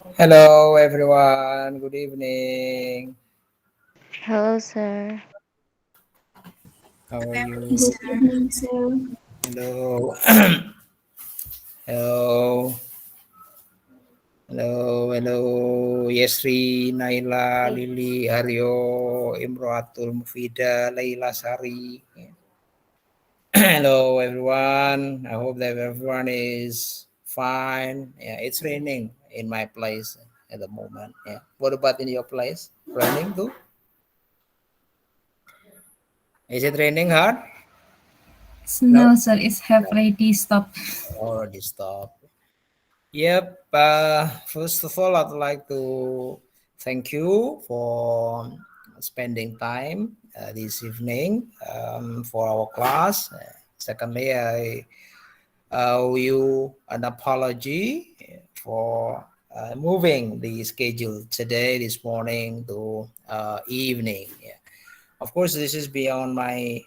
Hello, everyone. Good evening. Hello, sir. How are you? Good evening, sir. Hello. Hello. Hello. Hello. Yesri, Naila, Lili, Aryo, Imroatul, Mufida, Laila Sari. Hello, everyone. I hope that everyone is fine. Yeah, it's raining in my place at the moment. Yeah. What about in your place? Raining too? Is it raining hard? No? No, sir, it's have No. already stopped. Already stopped. Yep. First of all, I'd like to thank you for spending time this evening for our class. Secondly, I owe you an apology for moving the schedule today, this morning to evening. Yeah. Of course, this is beyond my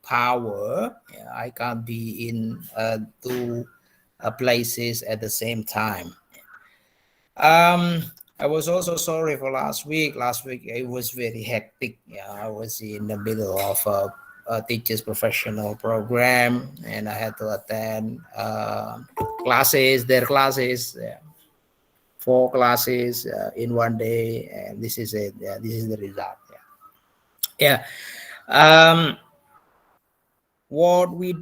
power. Yeah, I can't be in two places at the same time. Um, I was also sorry for last week. Last week it was very hectic. Yeah, I was in the middle of a teacher's professional program, and I had to attend classes, their classes, four classes in one day, and this is it. Yeah, this is the result. Yeah. Um, what we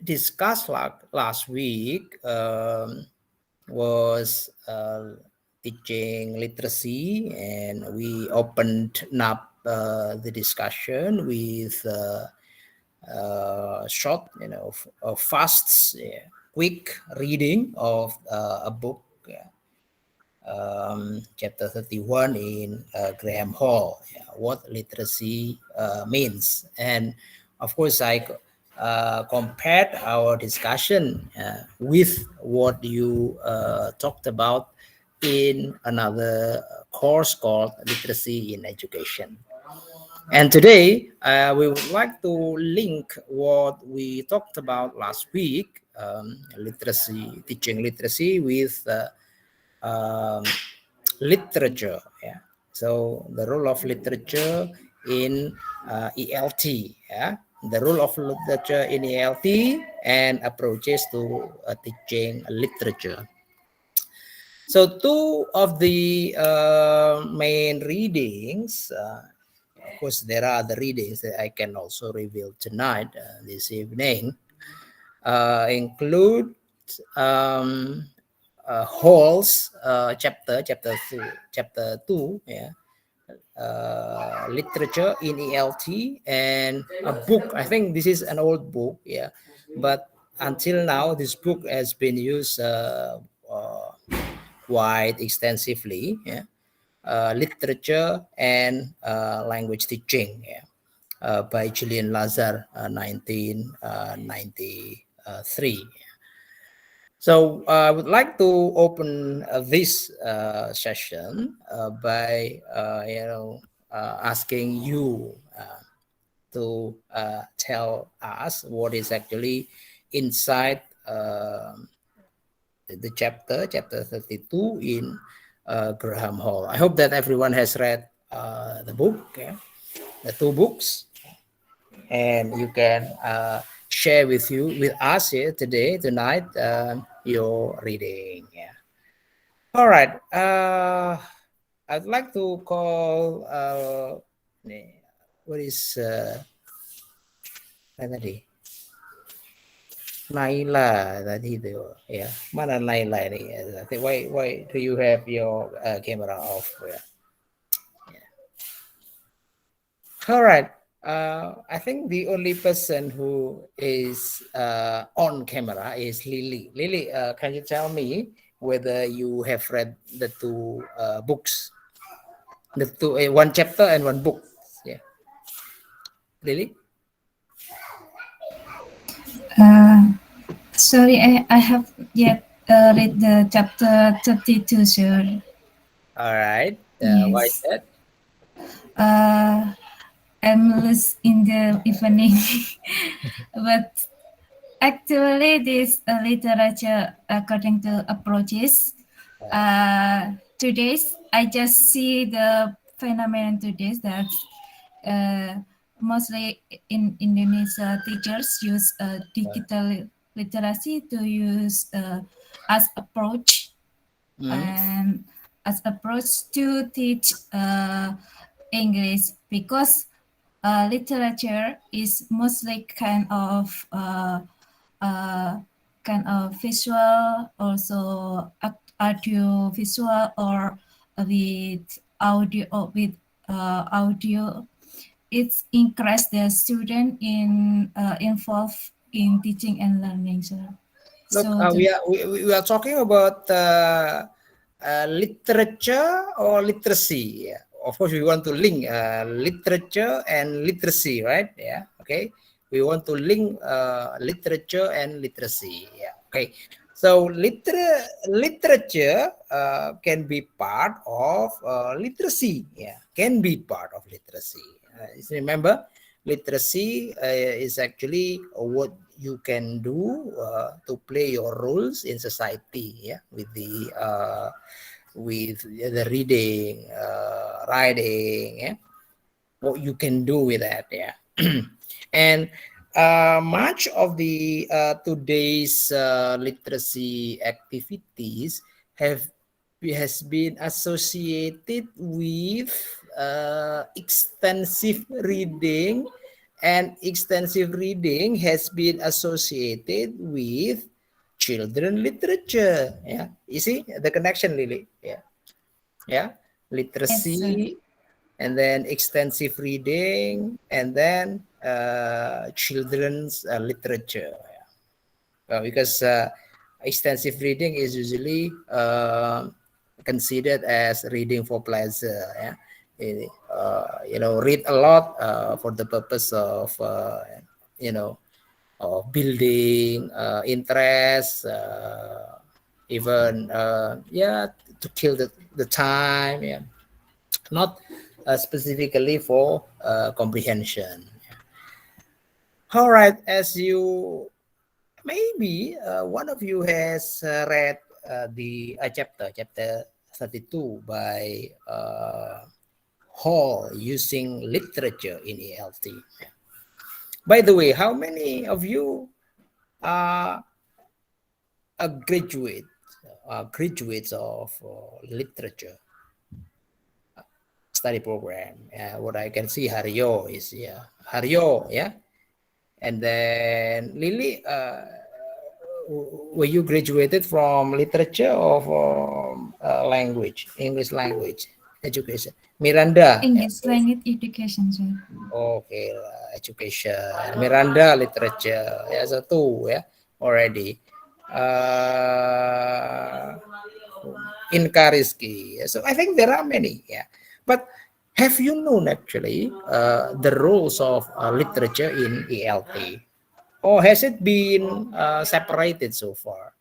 discussed last week was teaching literacy, and we opened up the discussion with short, fast, quick reading of a book. Chapter 31 in Graham Hall, what literacy means. And of course, I compared our discussion with what you talked about in another course called Literacy in Education. And today, we would like to link what we talked about last week, literacy, teaching literacy, with um, literature. Yeah. So the role of literature in ELT. Yeah. The role of literature in ELT and approaches to teaching literature. So two of the main readings. Of course, there are other readings that I can also reveal tonight, this evening, include um, Hall's chapter two, yeah, literature in ELT, and a book. I think this is an old book, yeah, but until now, this book has been used quite extensively, yeah. Literature and language teaching, yeah, by Julian Lazar, 1993. So I would like to open this session by asking you to tell us what is actually inside the chapter 32 in Graham Hall. I hope that everyone has read the book, yeah, the two books, and you can share with us here today tonight your reading. Yeah. All right. I'd like to call what is tadi Naila tadi itu ya, mana Naila ini ya. Why do you have your camera off? Yeah. All right. I think the only person who is on camera is Lily. Lily, can you tell me whether you have read the two books, the two one chapter and one book? Yeah, Lily. Uh, Sorry, I have yet read the chapter 32, sir. All right. Why is Yes. that? Uh, I'm lost in the evening. But actually, this literature, according to approaches, Today's I just see the phenomenon today that mostly in Indonesia teachers use digital literacy to use as approach and as approach to teach English because literature is mostly kind of visual, also audio visual or with audio. It's encourage the student in involved in teaching and learning. Look, So we are talking about literature or literacy. Yeah. Of course, we want to link literature and literacy, right? Yeah. Okay. We want to link literature and literacy. Yeah. Okay. So literature can be part of literacy. Yeah, can be part of literacy. Remember, literacy is actually what you can do to play your roles in society. Yeah, with the reading, writing. Yeah, what you can do with that. Yeah, and much of the today's literacy activities have has been associated with extensive reading, and extensive reading has been associated with children literature. Yeah, you see the connection, Lily. Yeah, yes, sir. literacy, and then extensive reading, and then children's literature. Because extensive reading is usually considered as reading for pleasure. Yeah, read a lot for the purpose of of building interest, even to kill the time. Yeah, not specifically for comprehension. All right, as you maybe one of you has read the chapter 32 by Hall, using literature in ELT. By the way, how many of you are a graduates of literature study program? What I can see, Haryo is Haryo, yeah. And then Lily, were you graduated from literature or from language, English language education? Miranda. English language education, sir. Okay, education. Miranda literature. Ya, satu ya already. Inka Rizky. So I think there are many. Yeah, but have you known actually the roles of literature in ELT? Or has it been separated so far?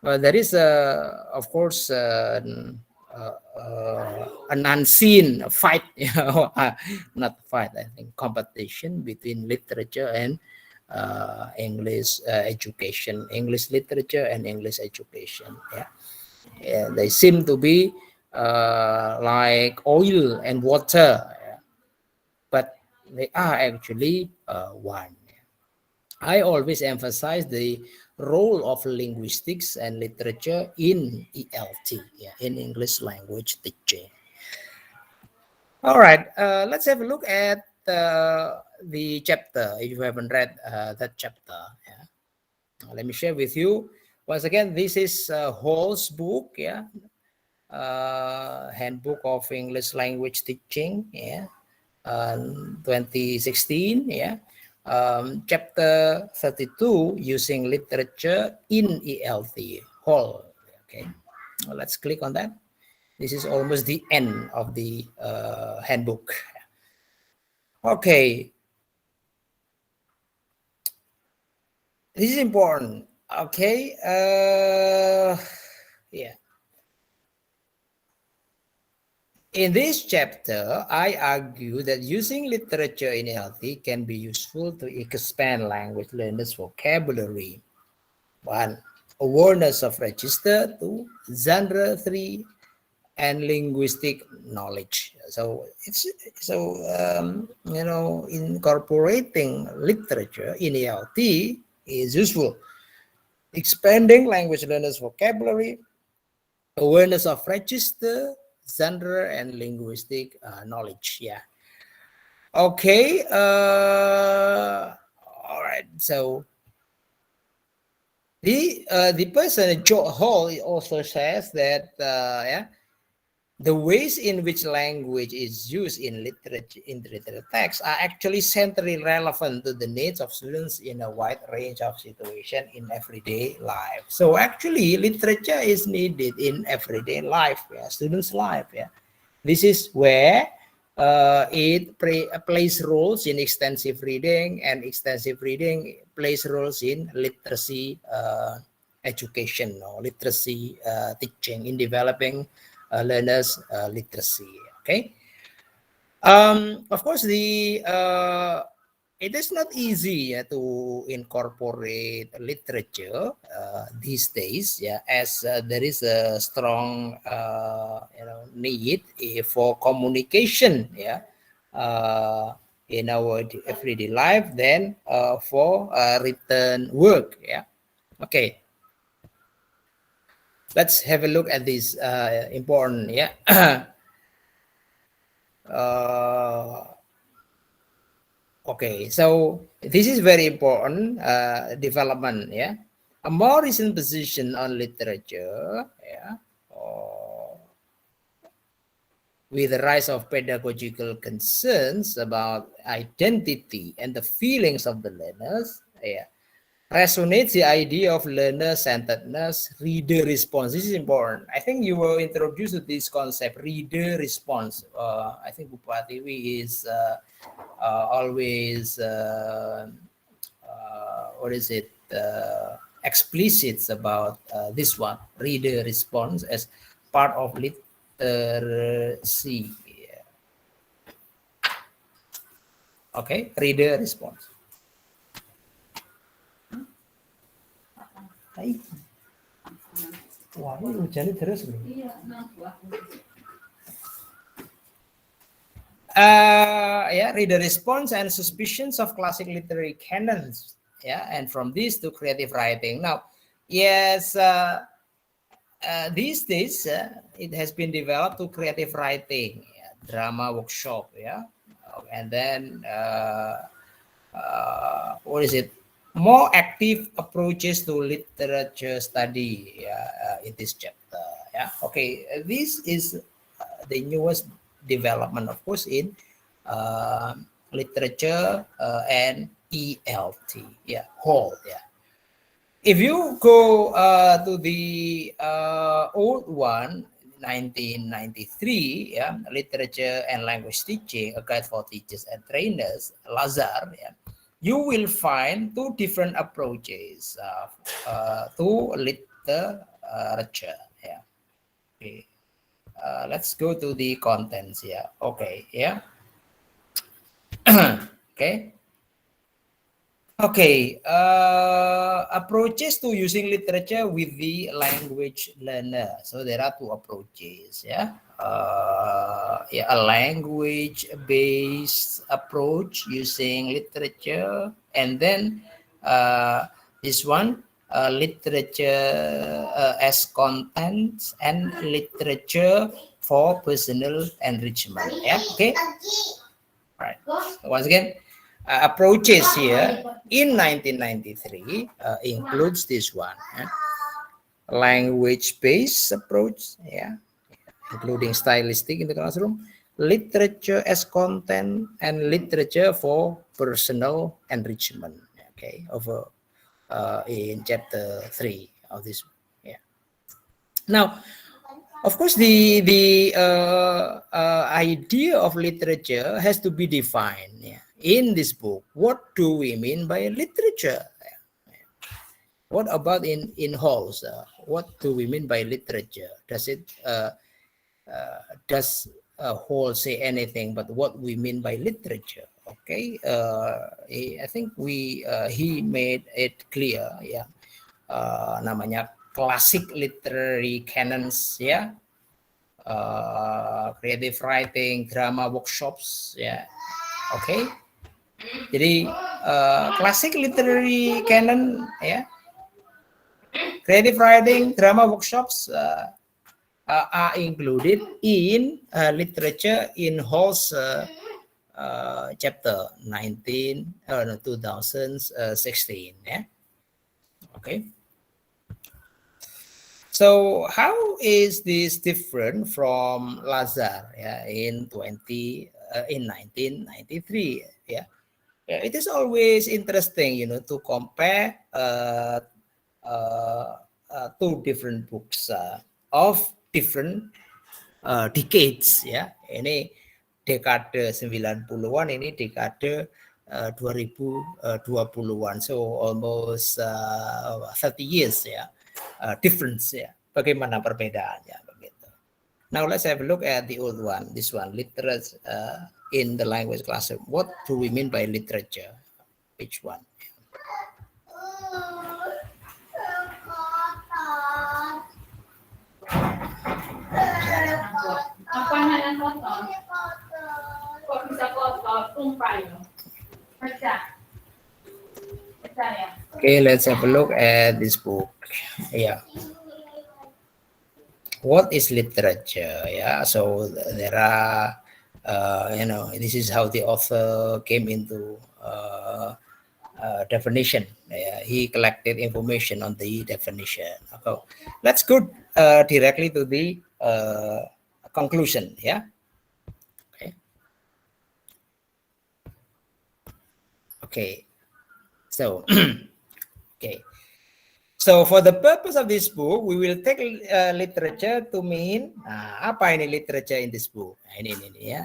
There is, of course, an unseen fight, not fight, I think, competition between literature and English education, English literature and English education. Yeah, they seem to be like oil and water, but they are actually one. I always emphasize the role of linguistics and literature in ELT, in English language teaching. All right, let's have a look at the chapter. If you haven't read that chapter, let me share with you. Once again, this is Hall's book, Handbook of English Language Teaching, 2016, chapter 32, using literature in ELT, Hall. Okay, well, let's click on that. This is almost the end of the handbook. Okay, this is important. Okay, in this chapter, I argue that using literature in ELT can be useful to expand language learners' vocabulary. One, awareness of register, 2 genre, 3 and linguistic knowledge. So incorporating literature in ELT is useful. Expanding language learners' vocabulary, awareness of register, genre, and linguistic knowledge. Yeah. Okay. All right. So the person Joe Hall also says that the ways in which language is used in literary texts are actually centrally relevant to the needs of students in a wide range of situations in everyday life. So actually, literature is needed in everyday life, students' life. Yeah, this is where it plays roles in extensive reading, and extensive reading plays roles in literacy education or literacy teaching in developing learners literacy. Okay. Of course, it is not easy to incorporate literature these days, as there is a strong need for communication, in our everyday life than for written work. Okay. Let's have a look at this important. Okay, so this is very important development. A more recent position on literature. With the rise of pedagogical concerns about identity and the feelings of the learners. Resonates the idea of learner-centeredness, reader response. This is important. I think you were introduced to this concept, reader response. I think Bu Pratiwi is always, explicit about this one, reader response as part of literacy. Okay, reader response. Wah, ini hujannya terus loh. Reader response and suspicions of classic literary canons. And from this to creative writing. Now, yes, these days it has been developed to creative writing, drama workshop, and then more active approaches to literature study in this chapter. Okay, this is the newest development, of course, in literature and ELT, whole. If you go to the old one, 1993, literature and language teaching, a guide for teachers and trainers, Lazar, you will find two different approaches to literature. Okay. Let's go to the contents here. Okay. Okay. Okay. Approaches to using literature with the language learner. So there are two approaches. A language-based approach using literature, and then this one, literature as content and literature for personal enrichment. Okay. All right. So once again, approaches here in 1993 includes this one, language-based approach, including stylistic in the classroom, literature as content, and literature for personal enrichment. Okay, over in chapter 3 of this. Now, of course, the idea of literature has to be defined in this book. What do we mean by literature? What about in halls? What do we mean by literature? Does it does Hall say anything but what we mean by literature? Okay, I think he made it clear. namanya classic literary canons, ya, creative writing, drama workshops, ya, oke. Jadi classic literary canon, ya, creative writing, drama workshops are included in literature in Hall's chapter 2016. Yeah. Okay. So how is this different from Lazar? Yeah, in 1993. Yeah. Yeah, it is always interesting, to compare two different books of different decades, ya. Ini dekade 90-an, ini dekade 2020-an. So almost 30 years, ya, difference, ya. Bagaimana perbedaannya begitu. Now let's have a look at the old one. This one, literature in the language classroom. What do we mean by literature? Which one? Apaan yang kotor? Kok bisa kotor? Tumpah ya? Pecah. Pecah ya? Okay, let's have a look at this book. Yeah. What is literature? Yeah, so there are, this is how the author came into definition. He collected information on the definition. Okay. Let's go directly to the conclusion. Yeah. Okay. Okay. So, okay. So for the purpose of this book, we will take literature to mean apa ini literature in this book. Ini ya.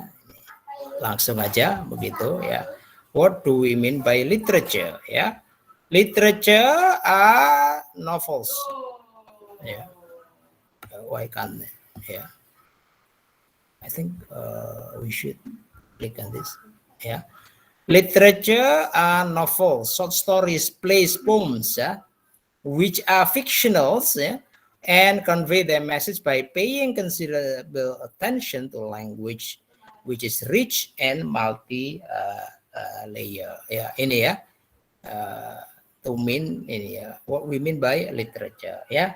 Langsung aja begitu ya. What do we mean by literature? Ya, literature are novels. Ya, why can't they? Yeah, I think we should click on this. Yeah, literature are novels, short stories, plays, poems. Yeah, which are fictionals, yeah, and convey their message by paying considerable attention to language, which is rich and multi-layer. Yeah, ini ya, to mean ini ya, what we mean by literature. Yeah.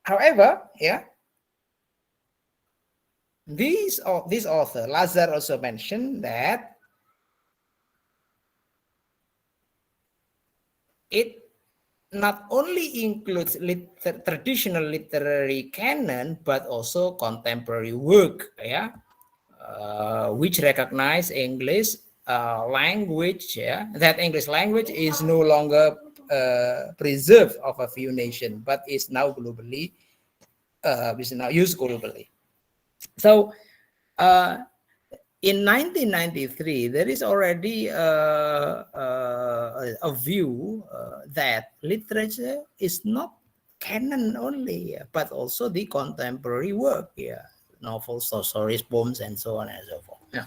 However, yeah, this author Lazar also mentioned that it not only includes traditional literary canon, but also contemporary work, yeah, which recognize English language, yeah, that English language is no longer preserved of a few nations, but is now globally, used globally. So, in 1993, there is already a view that literature is not canon only, but also the contemporary work, yeah, novels, stories, poems, and so on and so forth. Yeah.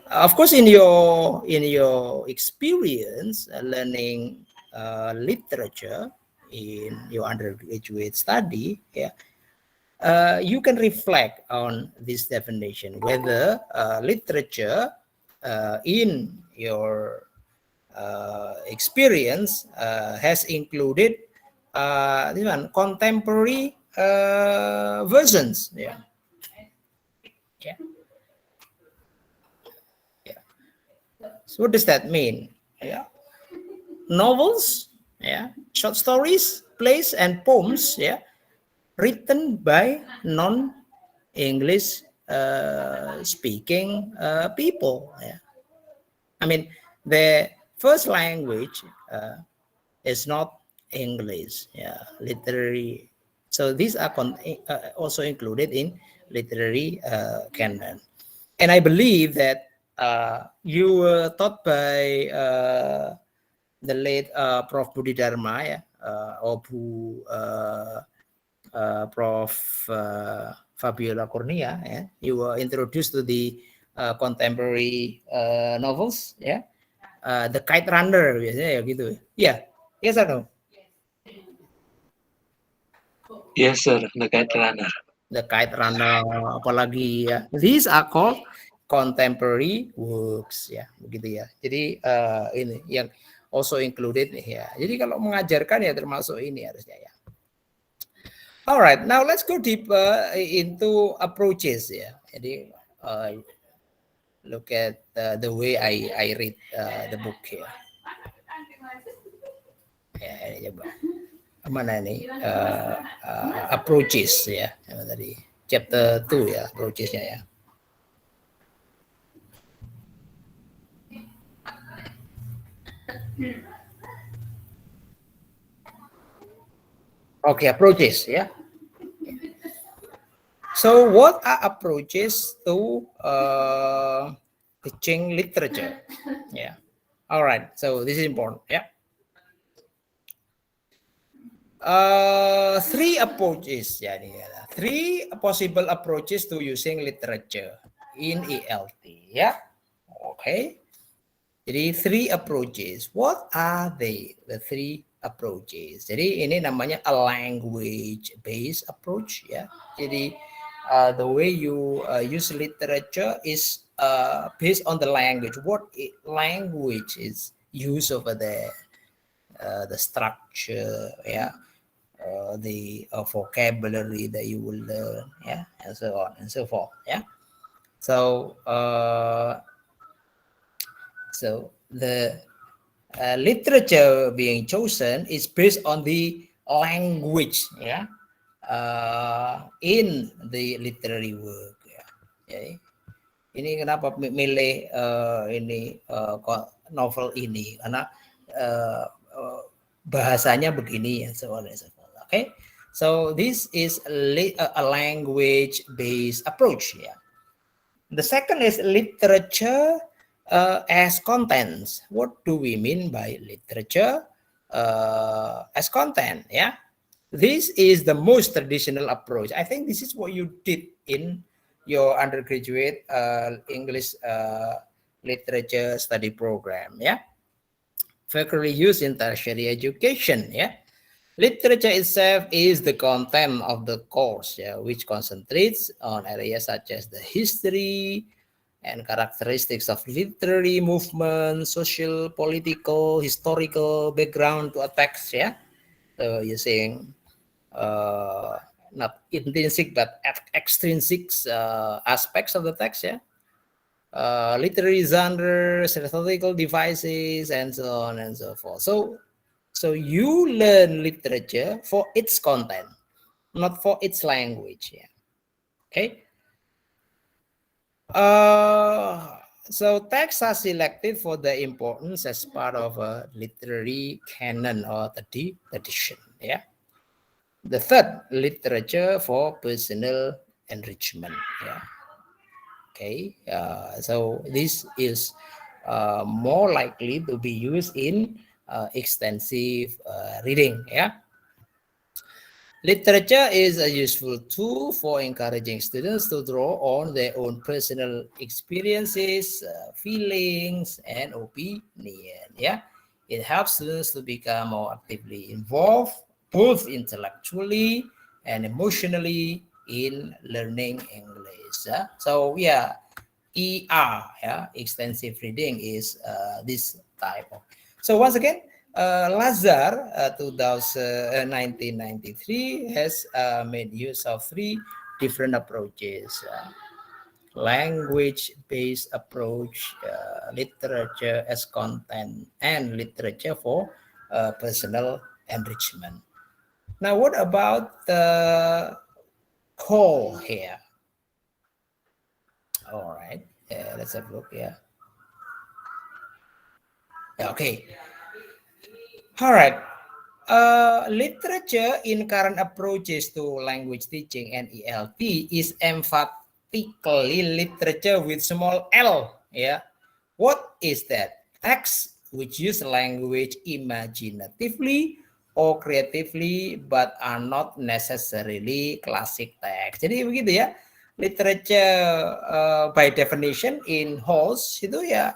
Of course, in your experience learning literature in your undergraduate study, yeah, you can reflect on this definition, whether literature in your experience has included this one, contemporary versions. Yeah. Yeah. Yeah. So what does that mean? Yeah. Novels, yeah, short stories, plays, and poems, yeah, written by non-English speaking people. Yeah. I mean, the first language is not English. Yeah, literary. So these are also included in literary canon. And I believe that you were taught by the late Prof. Budi Dharma, yeah, or Prof. Fabiola Kurnia, yeah, you were introduced to the contemporary novels, yeah, The Kite Runner biasanya ya gitu. Yeah. Yes or no? Yes, sir. The Kite Runner. The Kite Runner, apalagi ya. These are called contemporary works ya, begitu ya. Jadi ini yang also included ya. Jadi kalau mengajarkan ya termasuk ini harusnya ya. Alright, now let's go deeper into approaches ya. Jadi look at the way I read the book here. Ya, ini coba. Mana nih approaches ya, tadi chapter 2 ya, approachesnya ya. Okay, approaches ya. So what are approaches to teaching literature? Yeah. All right. So this is important. Yeah. Three approaches. Yeah. Three possible approaches to using literature in ELT. Yeah. Okay. Jadi three approaches. What are they? The three approaches. Jadi ini namanya a language-based approach. Ya. Jadi the way you use literature is based on the language. What language is used over there? The structure, yeah, the vocabulary that you will learn, yeah, and so on and so forth, yeah. So the literature being chosen is based on the language, yeah, in the literary work. Ya. Jadi, ini kenapa milih ini novel ini karena bahasanya begini ya, so on and so forth. Okay, so this is a language-based approach. Yeah. The second is literature as contents. What do we mean by literature as content? Yeah, this is the most traditional approach. I think this is what you did in your undergraduate English literature study program. Yeah, frequently used in tertiary education. Yeah, literature itself is the content of the course, yeah, which concentrates on areas such as the history and characteristics of literary movement, social, political, historical background to a text, yeah. So using not intrinsic but extrinsic aspects of the text, yeah. Literary genre, statistical devices, and so on and so forth. So you learn literature for its content, not for its language, yeah. Okay. So texts are selected for their importance as part of a literary canon or tradition. Yeah. The third, literature for personal enrichment. Yeah. Okay. So this is more likely to be used in extensive reading. Yeah. Literature is a useful tool for encouraging students to draw on their own personal experiences, feelings, and opinion. Yeah, it helps students to become more actively involved, both intellectually and emotionally, in learning English. So yeah, ER, yeah, extensive reading is this type of. So once again. Lazar, 1993, has made use of three different approaches. Language-based approach, literature as content, and literature for personal enrichment. Now, what about the call here? All right, let's have a look here. Okay. All right. Literature in current approaches to language teaching and ELT is emphatically literature with small l. Yeah. What is that? Text which use language imaginatively or creatively but are not necessarily classic text. Jadi begitu ya. Literature by definition in Halls itu ya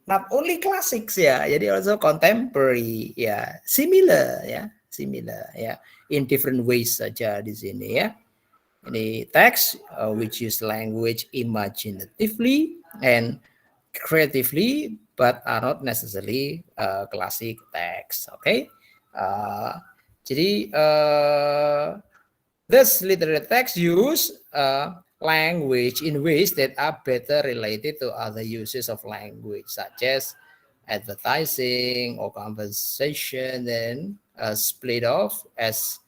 not only classics ya, jadi also contemporary ya, similar ya, in different ways saja di sini ya. Ini text which use language imaginatively and creatively, but are not necessarily classic text. Okay, jadi this literary text use language in ways that are better related to other uses of language, such as advertising or conversation, and split off as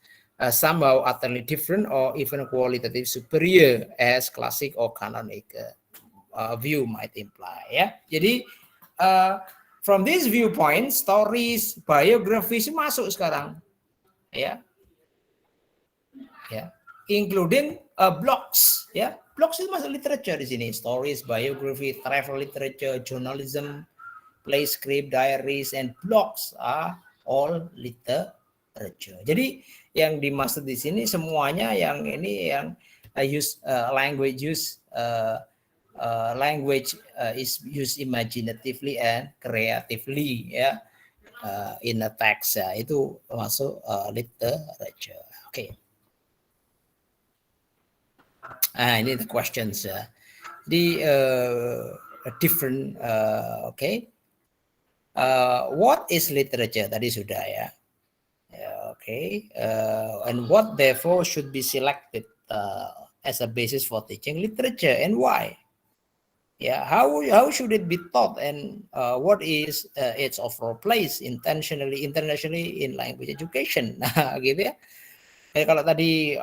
somehow utterly different or even qualitative superior as classic or canonic view might imply. Ya, jadi from this viewpoint, stories, biographies masuk sekarang, ya, including blogs, ya, blogs itu masuk literature di sini, stories, biography, travel literature, journalism, play script, diaries, and blogs are all literature. Jadi yang dimaksud di sini semuanya yang ini yang use language use language is used imaginatively and creatively ya in a text ya, itu masuk literature. Oke. Ini the questions ya. The different okay. What is literature? Tadi sudah ya. Okay. And what therefore should be selected as a basis for teaching literature and why? Yeah, how should it be taught and what is its overall place internationally in language education? Gitu ya. Kalau tadi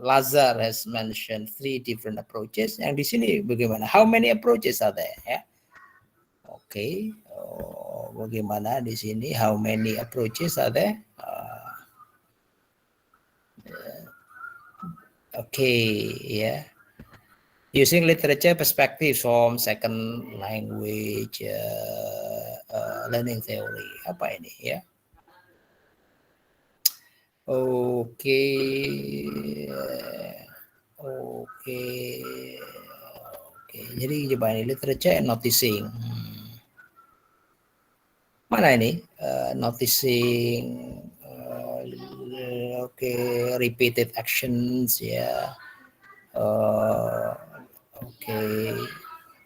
Lazar has mentioned 3 different approaches. Yang di sini bagaimana? How many approaches are there? Ya. Oke. Bagaimana di sini? How many approaches are there? Yeah. Using literature perspective from second language learning theory. Apa ini ya? Oke. Jadi coba ini literature and noticing. Mana ini? Noticing. Repeated actions ya.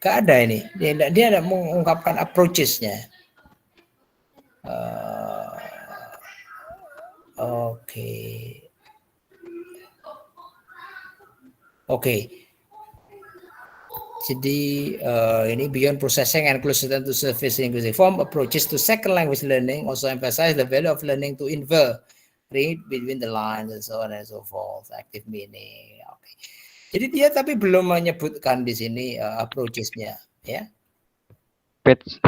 Gak ada ini. Dia ada mengungkapkan approaches-nya. Jadi ini beyond processing and closer to surface inclusive form approaches to second language learning also emphasize the value of learning to infer, read between the lines and so on and so forth, active meaning. Jadi dia tapi belum menyebutkan di sini approaches-nya, ya. Page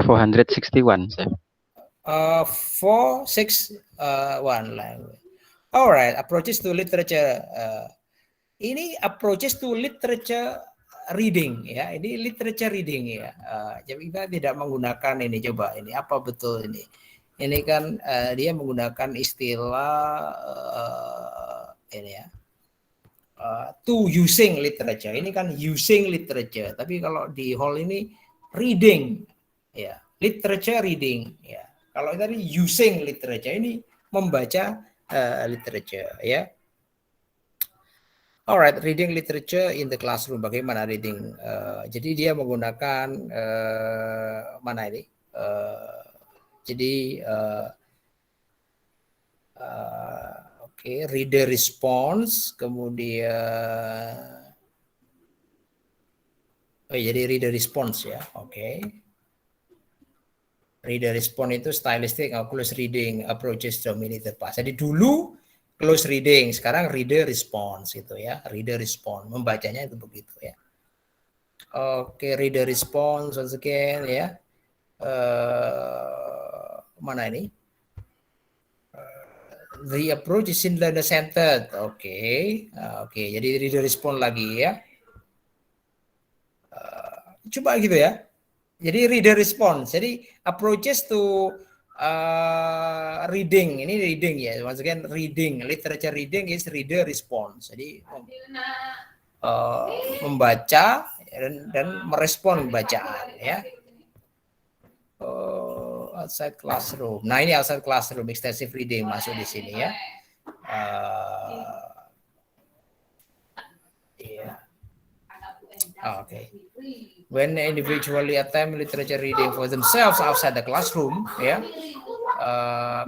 461, sir. 461 language. Alright, approaches to literature. Ini approaches to literature reading, ya. Ini literature reading, ya. Jadi kita tidak menggunakan ini. Coba ini apa betul ini? Ini kan dia menggunakan istilah ini ya. To using literature. Ini kan using literature. Tapi kalau di hall ini reading, ya. Literature reading, ya. Kalau tadi using literature, ini membaca literature, ya. Alright, reading literature in the classroom. Bagaimana reading? Jadi dia menggunakan mana ini? Jadi reader response, kemudian jadi reader response ya. Reader response itu stylistic close reading approaches dominated past. Jadi dulu close reading, sekarang reader response gitu ya. Reader response, membacanya itu begitu ya. Reader response once again ya. Mana ini? The approach is in learner centered. Jadi reader response lagi ya. Coba gitu ya. Jadi reader response. Jadi approaches to reading. Ini reading ya. Once again reading. Literature reading is reader response. Jadi membaca dan merespon bacaan ya. Outside classroom. Nah, ini outside classroom, extensive reading masuk di sini ya. Okay. When individually attempt literature reading for themselves outside the classroom, ya,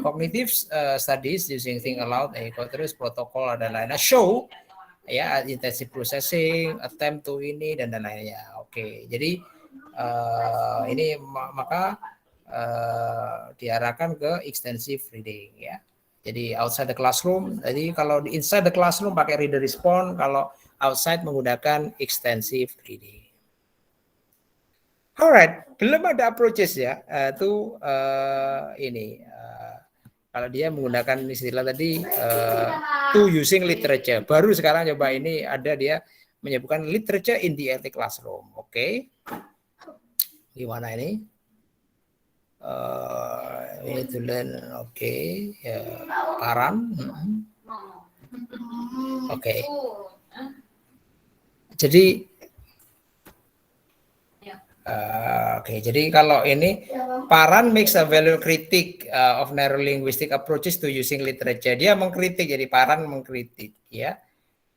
cognitive studies using think aloud, terus protokol dan lainnya show, ya, intensive processing, attempt to ini dan lainnya. Oke, jadi ini maka diarahkan ke extensive reading, ya. Jadi outside the classroom, jadi kalau di inside the classroom pakai reader response, kalau outside menggunakan extensive reading. Alright, belum ada approaches ya, itu ini kalau dia menggunakan istilah tadi to using literature, baru sekarang coba ini ada dia menyebutkan literature in the ELT classroom. Oke, gimana ini? We need to learn, ya, Paran. Oke. Jadi jadi kalau ini Paran makes a value critic of neurolinguistic approaches to using literature. Dia mengkritik, jadi Paran mengkritik, ya,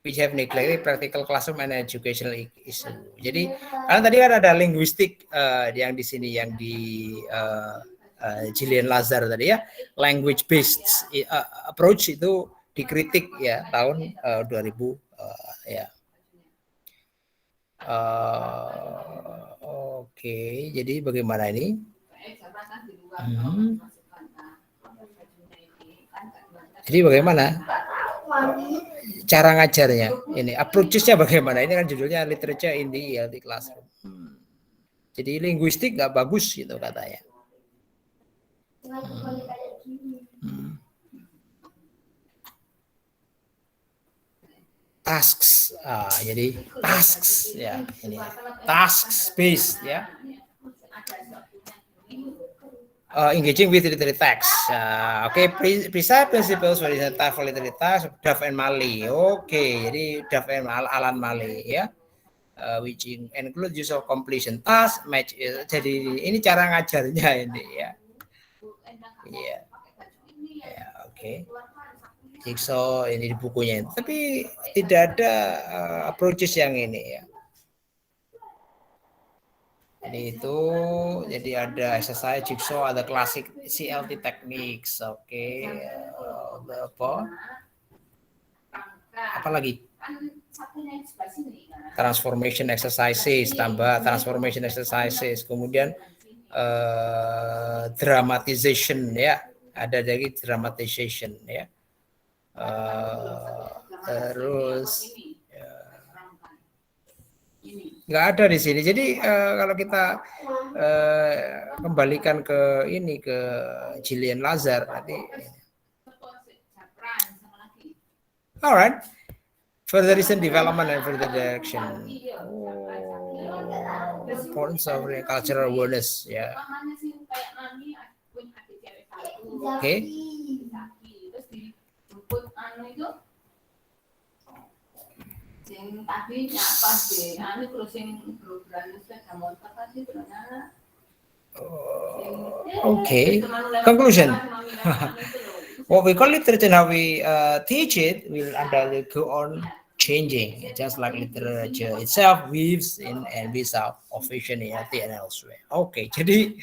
which have neglected practical classroom and educational issue. Jadi karena tadi kan ada linguistik yang di sini yang di Gillian Lazar tadi ya, language based approach itu dikritik ya tahun 2000 ya. Oke, jadi bagaimana ini? Jadi bagaimana cara ngajarnya? Ini approach-nya bagaimana? Ini kan judulnya literature in the ELT classroom. Jadi linguistik nggak bagus gitu katanya. Tasks, jadi tasks ya, ini tasks based ya. Engaging with literary text. Oke, precise principles for literary text, Duff and Mali. Oke, jadi Duff and Alan Mali ya. Which include use of completion task, match. Jadi ini cara ngajarnya ini ya. Iya. Ya, oke. Jigsaw ini di bukunya, tapi tidak ada approaches yang ini ya. Jadi itu, jadi ada exercise jigsaw, ada classic CLT techniques, oke. Apa lagi? Transformation exercises, tambah transformation exercises, kemudian dramatization ya, ada lagi dramatization ya. Terus nggak ada di sini. Jadi kalau kita kembalikan ke ini, ke Gillian Lazar nanti. Alright, further recent development and further direction. Importance of cultural awareness ya. Oke. Okay. Conclusion. What we call literature, how we teach it, will undoubtedly go on changing, just like literature itself weaves in and weaves out of vision in ELT and elsewhere. Oke, jadi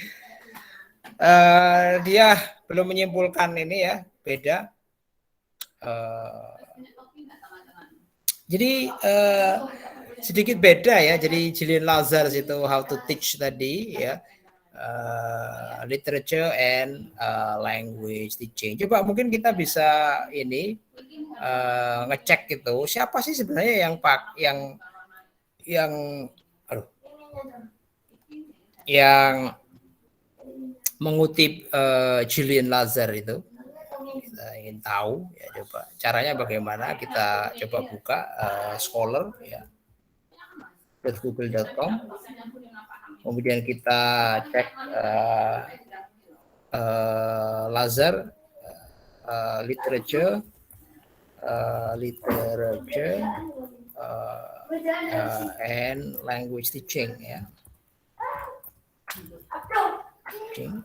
dia belum menyimpulkan ini ya, beda. Jadi sedikit beda ya. Jadi Gillian Lazar itu how to teach tadi ya, literature and language teaching. Coba mungkin kita bisa ini ngecek gitu, siapa sih sebenarnya yang mengutip Gillian Lazar itu. Kita ingin tahu ya, coba caranya bagaimana, kita coba buka Scholar ya, .google.com, kemudian kita cek Lazar literature and language teaching, ya. Teaching.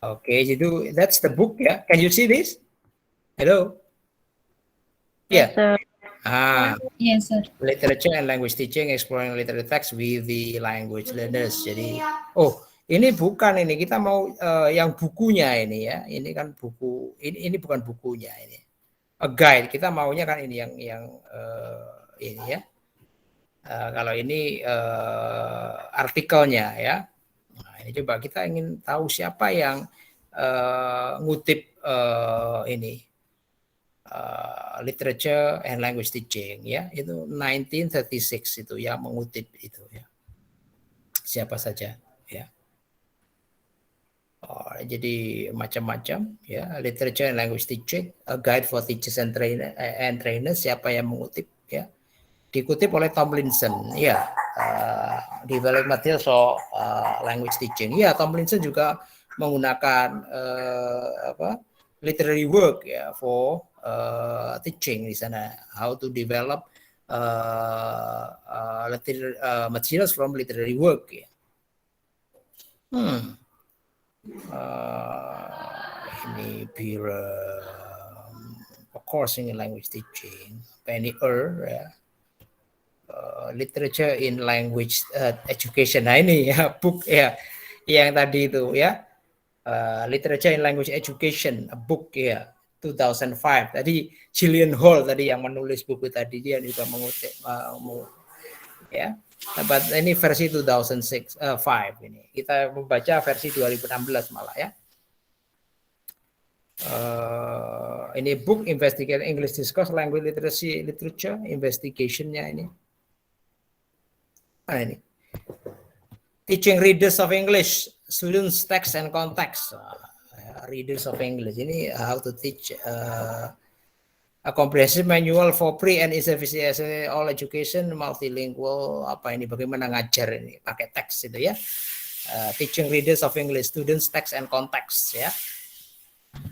Okay, jadi that's the book, ya. Can you see this? Hello. Yeah. Sir. Yes, sir. Literature and language teaching, exploring literary text with the language learners. Jadi, oh, ini bukan ini, kita mau yang bukunya ini, ya. Ini kan buku, ini bukan bukunya ini. A guide, kita maunya kan ini yang ini, ya. Kalau ini artikelnya, ya. Nah, ini coba kita ingin tahu siapa yang ngutip ini literature and language teaching, ya. Itu 1936 itu yang mengutip itu, ya. Siapa saja, ya. Oh, jadi macam-macam, ya. Literature and language teaching, a guide for teachers and trainers, siapa yang mengutip, ya. Dikutip oleh Tomlinson, ya. Develop material for language teaching, ya. Tomlinson juga menggunakan literary work, ya, for teaching di sana, how to develop materials from literary work, ya. Ini of course in language teaching, Penny ya. Literature in language education. Nah ini, ya, book, ya, yang tadi itu, ya. Literature in language education, a book, ya, 2005. Tadi Gillian Hall tadi yang menulis buku tadi, dia juga mengutip, ya. But ini versi 2005 ini. Kita membaca versi 2016 malah, ya. Ini book Investigating English Discourse, Language Literacy, Literature, investigation-nya ini. Nah, ini. Teaching readers of English, students text and context. Readers of English ini how to teach a comprehensive manual for pre and intermediate all education multilingual, apa ini, bagaimana ngajar ini pakai teks itu, ya. Teaching readers of English, students text and context, ya.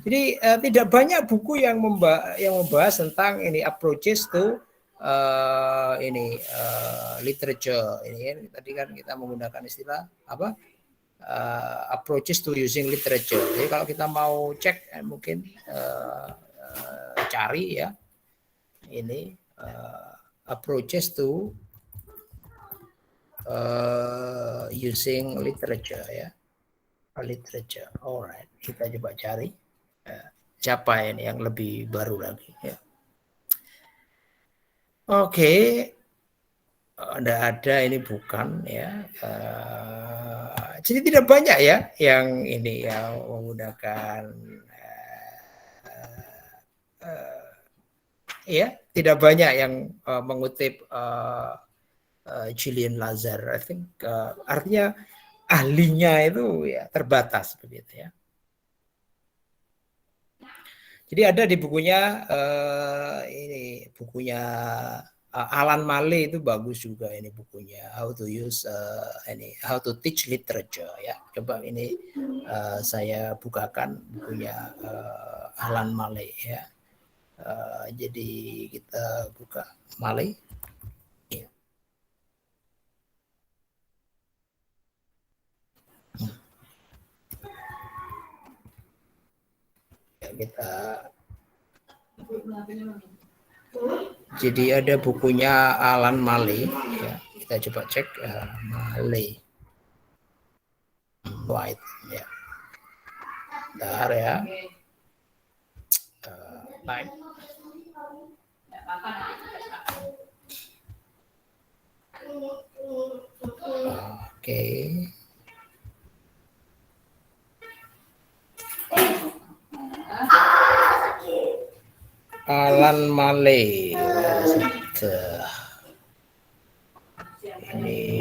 Jadi tidak banyak buku yang membahas tentang ini approaches to literature ini. Tadi kan kita menggunakan istilah apa? Approaches to using literature. Jadi kalau kita mau cek mungkin cari, ya, ini approaches to using literature, ya. Literature. Alright, kita coba cari siapa ini yang lebih baru lagi, ya. Oke. Ada ini bukan, ya. Jadi tidak banyak, ya, yang ini yang menggunakan ya, tidak banyak yang mengutip Julian Lazar. I think artinya ahlinya itu, ya, terbatas begitu, ya. Jadi ada di bukunya ini bukunya Alan Male itu bagus juga ini bukunya, how to use how to teach literature, ya. Coba ini saya bukakan bukunya Alan Male, ya. Jadi kita buka Male. Ya. Kita jadi ada bukunya Alan Male, ya. Kita coba cek Male White, ya. Bentar, ya. Type. Oke. Alan Male, ini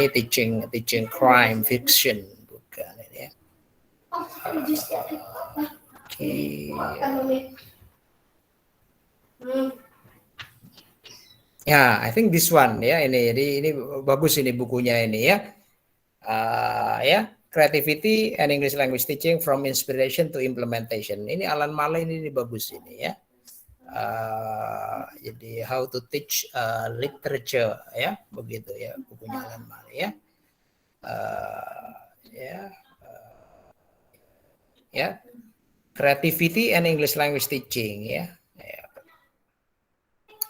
teaching crime fiction, bukan ini, ya. Oke. Ya, I think this one, ya, ini bagus ini bukunya ini, ya. Ya. Creativity and English Language Teaching from Inspiration to Implementation. Ini Alan Male ini bagus ini, ya. Jadi how to teach literature, ya, begitu ya bukunya Alan Male, ya. Ya, creativity and English language teaching, ya.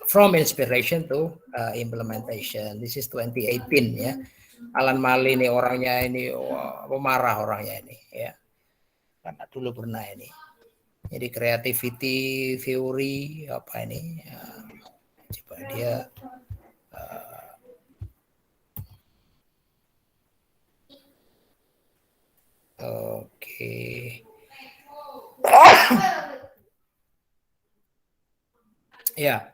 From inspiration to implementation. This is 2018, ya. Alan Male ini orangnya ini pemarah orangnya ini, ya. Karena dulu pernah ini. Jadi creativity theory apa ini? Ya, coba dia oke. Ya.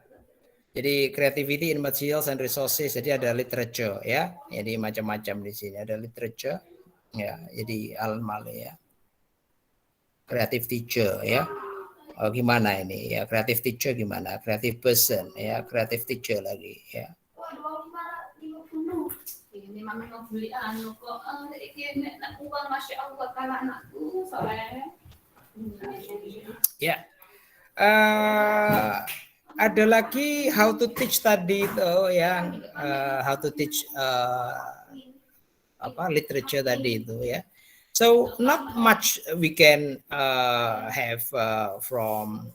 Jadi creativity in materials and resources. Jadi ada literature, ya. Jadi macam-macam di sini. Ada literature. Ya, jadi Alan Male, ya. Creative teacher, ya. Gimana ini, ya? Creative teacher gimana? Creative person, ya. Creative teacher lagi, ya. Ini mami mau beli anu kok. Ini aku kan Masya Allah kalau anakku soalnya. Ya. Ada lagi how to teach tadi itu yang how to teach literature tadi itu, ya. So not much we can have from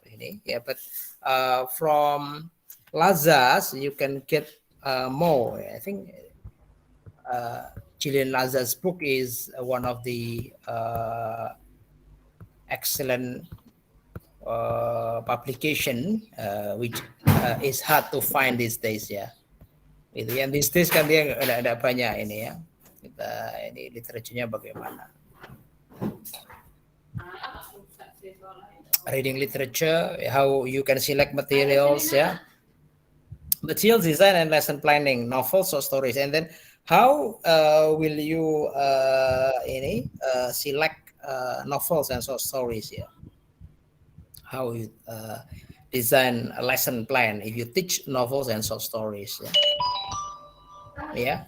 ini, ya, but from Lazar's you can get more. I think Julian Lazar's book is one of the excellent publication which is hard to find these days, ya. Itu yang these days kan dia ada banyak ini, ya. Kita ini literaturnya bagaimana? Reading literature, how you can select materials, ya. Materials design and lesson planning, novels or stories, and then how will you select novels and short stories, ya. How you design a lesson plan if you teach novels and short stories, ya. Yeah.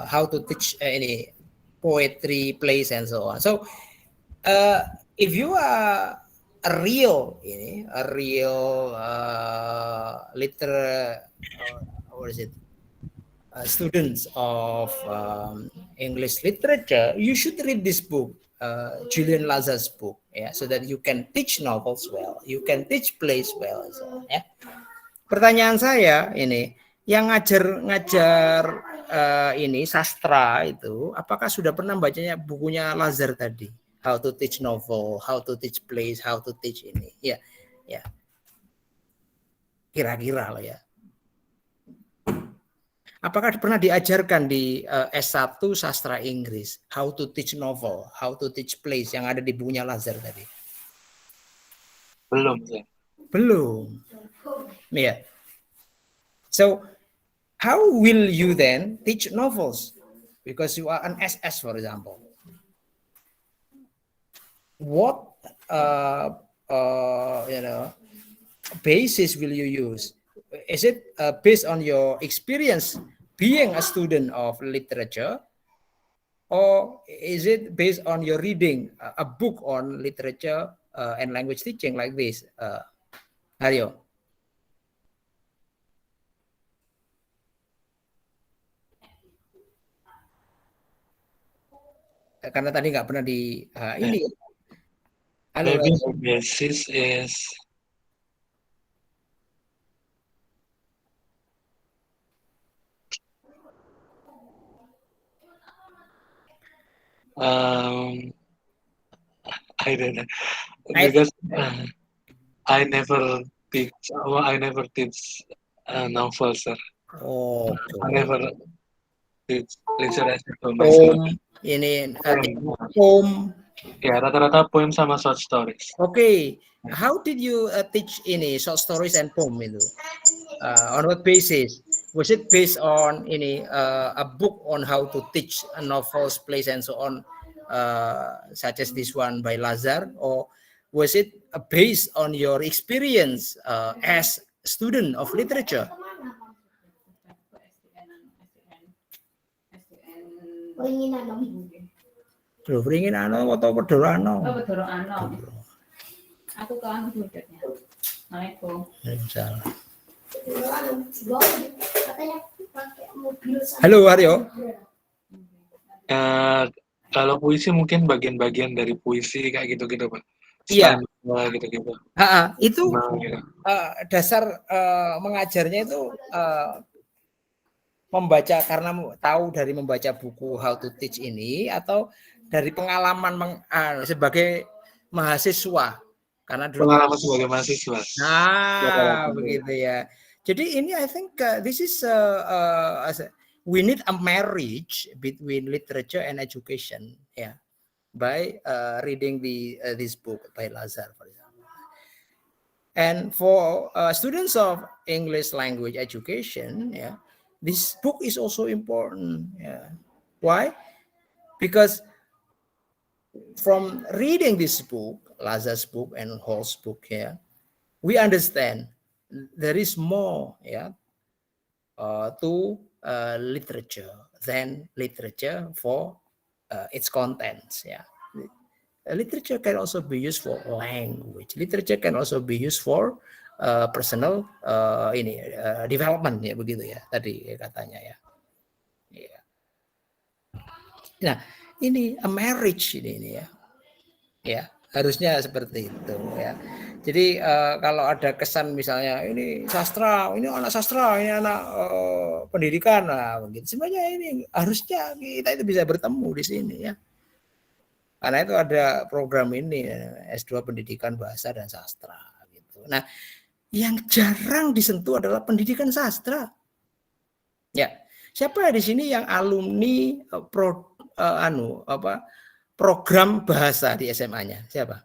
How to teach any poetry, plays, and so on. So, if you are a real students of English literature, you should read this book, Julian Lazar's book, ya, so that you can teach novels well, you can teach plays well, so, ya. Pertanyaan saya ini, yang ngajar ini sastra itu, apakah sudah pernah bacanya bukunya Lazar tadi? How to teach novel, how to teach plays, how to teach ini, ya, ya. Kira-kira lah, ya. Apakah pernah diajarkan di S1 sastra Inggris how to teach novel, how to teach plays yang ada di bukunya Lazar tadi? Belum, sir. Belum. Yeah. So, how will you then teach novels? Because you are an SS, for example. What basis will you use? Is it based on your experience being a student of literature, or is it based on your reading a book on literature and language teaching like this, Haryo? Karena tadi nggak pernah di ini. Halo, Maybe the basis is I don't know, because I never teach novels, sir. Oh, I never teach literature to myself. Ini poem. Ya, rata-rata poem sama short stories. Okay, how did you teach ini short stories and poem itu? On what basis? Was it based on ini a book on how to teach novels, plays, and so on, such as this one by Lazar, or was it based on your experience as a student of literature? Beringin ano atau Pedorano? Bedoro ano. Aku ke anu duduknya. Assalamualaikum. Waalaikumsalam. Katanya pakai mobil. Halo Aryo. Kalau puisi mungkin bagian-bagian dari puisi kayak gitu-gitu Pak. Iya. Gitu-gitu. Itu Nah, gitu. dasar mengajarnya itu membaca karena tahu dari membaca buku How to Teach ini atau dari pengalaman sebagai mahasiswa karena dulu Pengalaman sebagai mahasiswa. begitu ya. Jadi ini I think this is we need a marriage between literature and education, by reading this book by Lazar, for example. And for students of English language education, this book is also important. Why? Because from reading this book, Lazar's book and Hall's book here, we understand there is more to literature than literature for its contents. Literature can also be used for language. Literature can also be used for personal development, ya begitu ya tadi katanya ya. Nah ini a marriage ini ya harusnya seperti itu ya. Jadi kalau ada kesan misalnya ini sastra, ini anak sastra, ini anak pendidikan, nah begitu. Sebenarnya ini harusnya kita itu bisa bertemu di sini ya. Karena itu ada program ini S2 Pendidikan Bahasa dan Sastra gitu. Nah, yang jarang disentuh adalah pendidikan sastra. Ya, siapa di sini yang alumni program bahasa di SMA-nya? Siapa?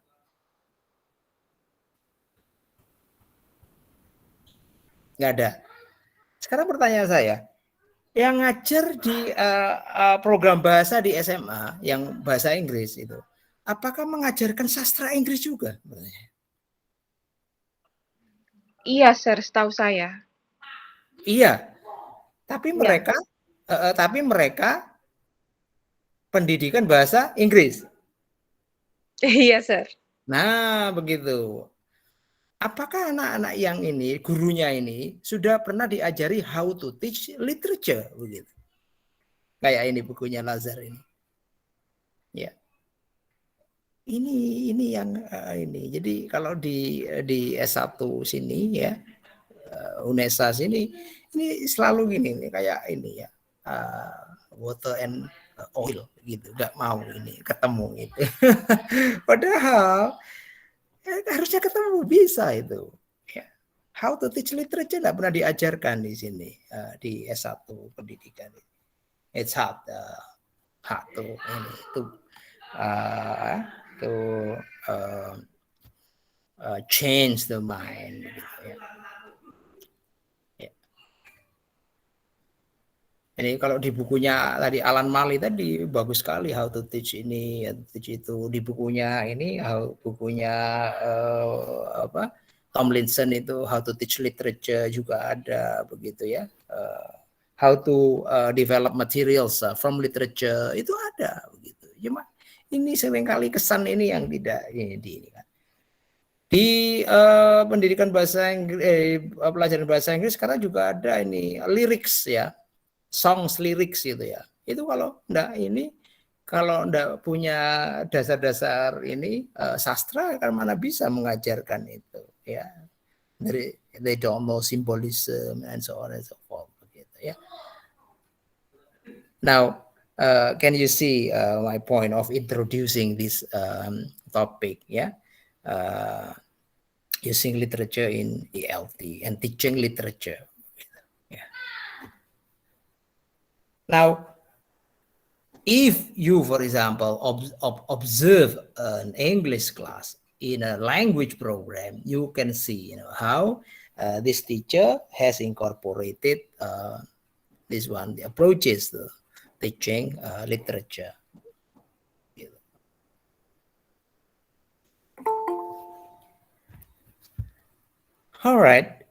Nggak ada. Sekarang pertanyaan saya, yang ngajar di program bahasa di SMA yang bahasa Inggris itu, apakah mengajarkan sastra Inggris juga? Iya, Sir, setahu saya. Iya, tapi mereka pendidikan bahasa Inggris. Iya, Sir. Nah, begitu. Apakah anak-anak yang ini, gurunya ini, sudah pernah diajari how to teach literature begitu? Kayak ini bukunya Lazar ini. Ya. Ini yang ini. Jadi kalau di S1 sini ya, UNESA sini, ini selalu gini, kayak ini ya, water and oil gitu, nggak mau ini ketemu gitu. Padahal harusnya ketemu bisa itu. Ya. How to teach literature nggak pernah diajarkan di sini di S1 pendidikan. It's hard to change the mind. Ya. Ini kalau di bukunya tadi Alan Mali tadi bagus sekali how to teach ini, teach itu. Di bukunya ini bukunya Tomlinson itu how to teach literature juga ada begitu ya. How to develop materials from literature itu ada begitu. Cuma ini seringkali kesan ini yang tidak ini kan. Di pendidikan bahasa Inggris, pelajaran bahasa Inggris sekarang juga ada ini lyrics ya. Songs lyrics gitu ya. Itu kalau enggak punya dasar-dasar ini sastra kan mana bisa mengajarkan itu ya. They don't know symbolism and so on and so forth gitu ya. Now can you see my point of introducing this topic ya? Using literature in ELT and teaching literature. Now, if you, for example, observe an English class in a language program, you can see, how this teacher has incorporated the approaches to teaching literature. All right.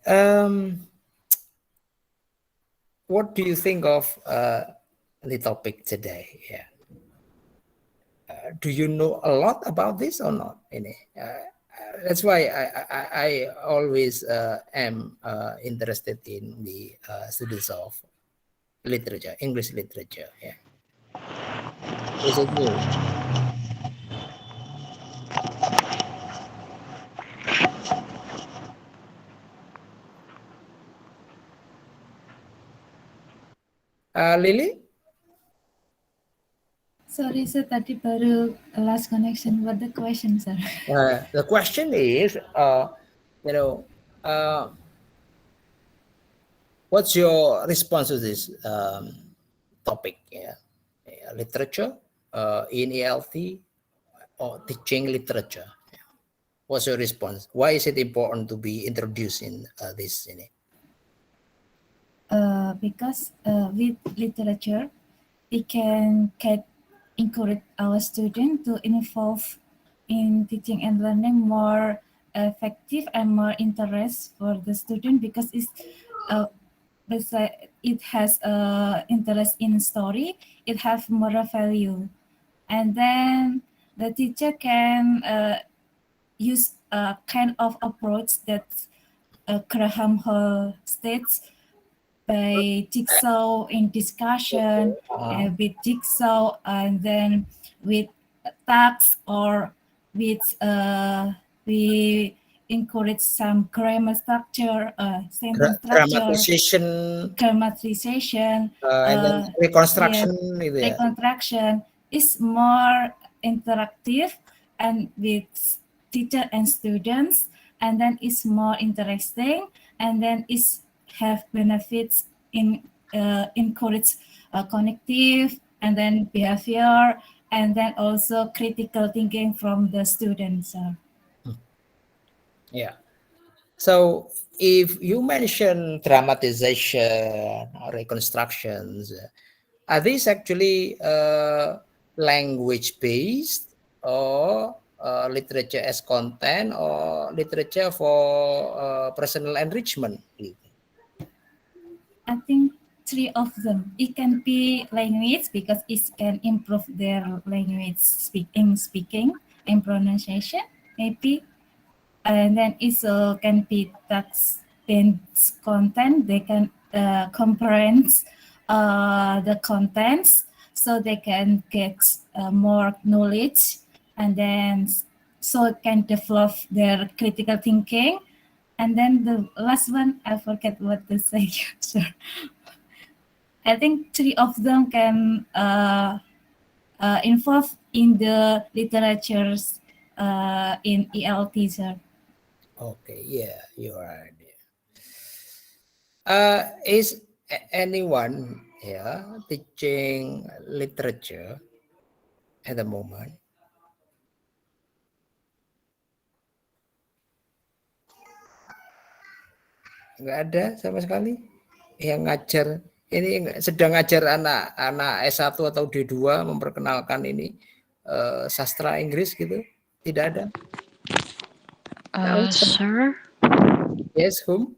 What do you think of the topic today? Do you know a lot about this or not? that's why I always am interested in the studies of literature, English literature. Yeah. Is it you? Lily? Sorry, sir, tadi baru last connection. What the question, sir? The question is, what's your response to this topic? Yeah, literature in ELT or teaching literature. Yeah. What's your response? Why is it important to be introduced in this? Because with literature, we can encourage our students to involve in teaching and learning more effective and more interest for the student, because it has interest in story, it has moral value, and then the teacher can use a kind of approach that Graham Hall states, by jigsaw in discussion, with jigsaw, and then with tags, or with we encourage some grammar structure, sentence structure, grammatization, and then reconstruction. reconstruction is more interactive and with teacher and students, and then it's more interesting, and then it's have benefits in encourage cognitive and then behavior, and then also critical thinking from the students. Yeah. So if you mention dramatization or reconstructions, are these actually language based, or literature as content, or literature for personal enrichment? I think 3 of them. It can be language because it can improve their language speaking and pronunciation, maybe. And then it can be text-based content. They can comprehend the contents, so they can get more knowledge, and then so it can develop their critical thinking. And then the last one, I forget what to say. Sure. I think 3 of them can involve in the literatures in ELT, sir. Okay, yeah, you are right. Is anyone teaching literature at the moment? Nggak ada sama sekali yang ngajar. Ini sedang ngajar anak S1 atau D2 memperkenalkan ini sastra Inggris gitu. Tidak ada. Sir? Yes, whom?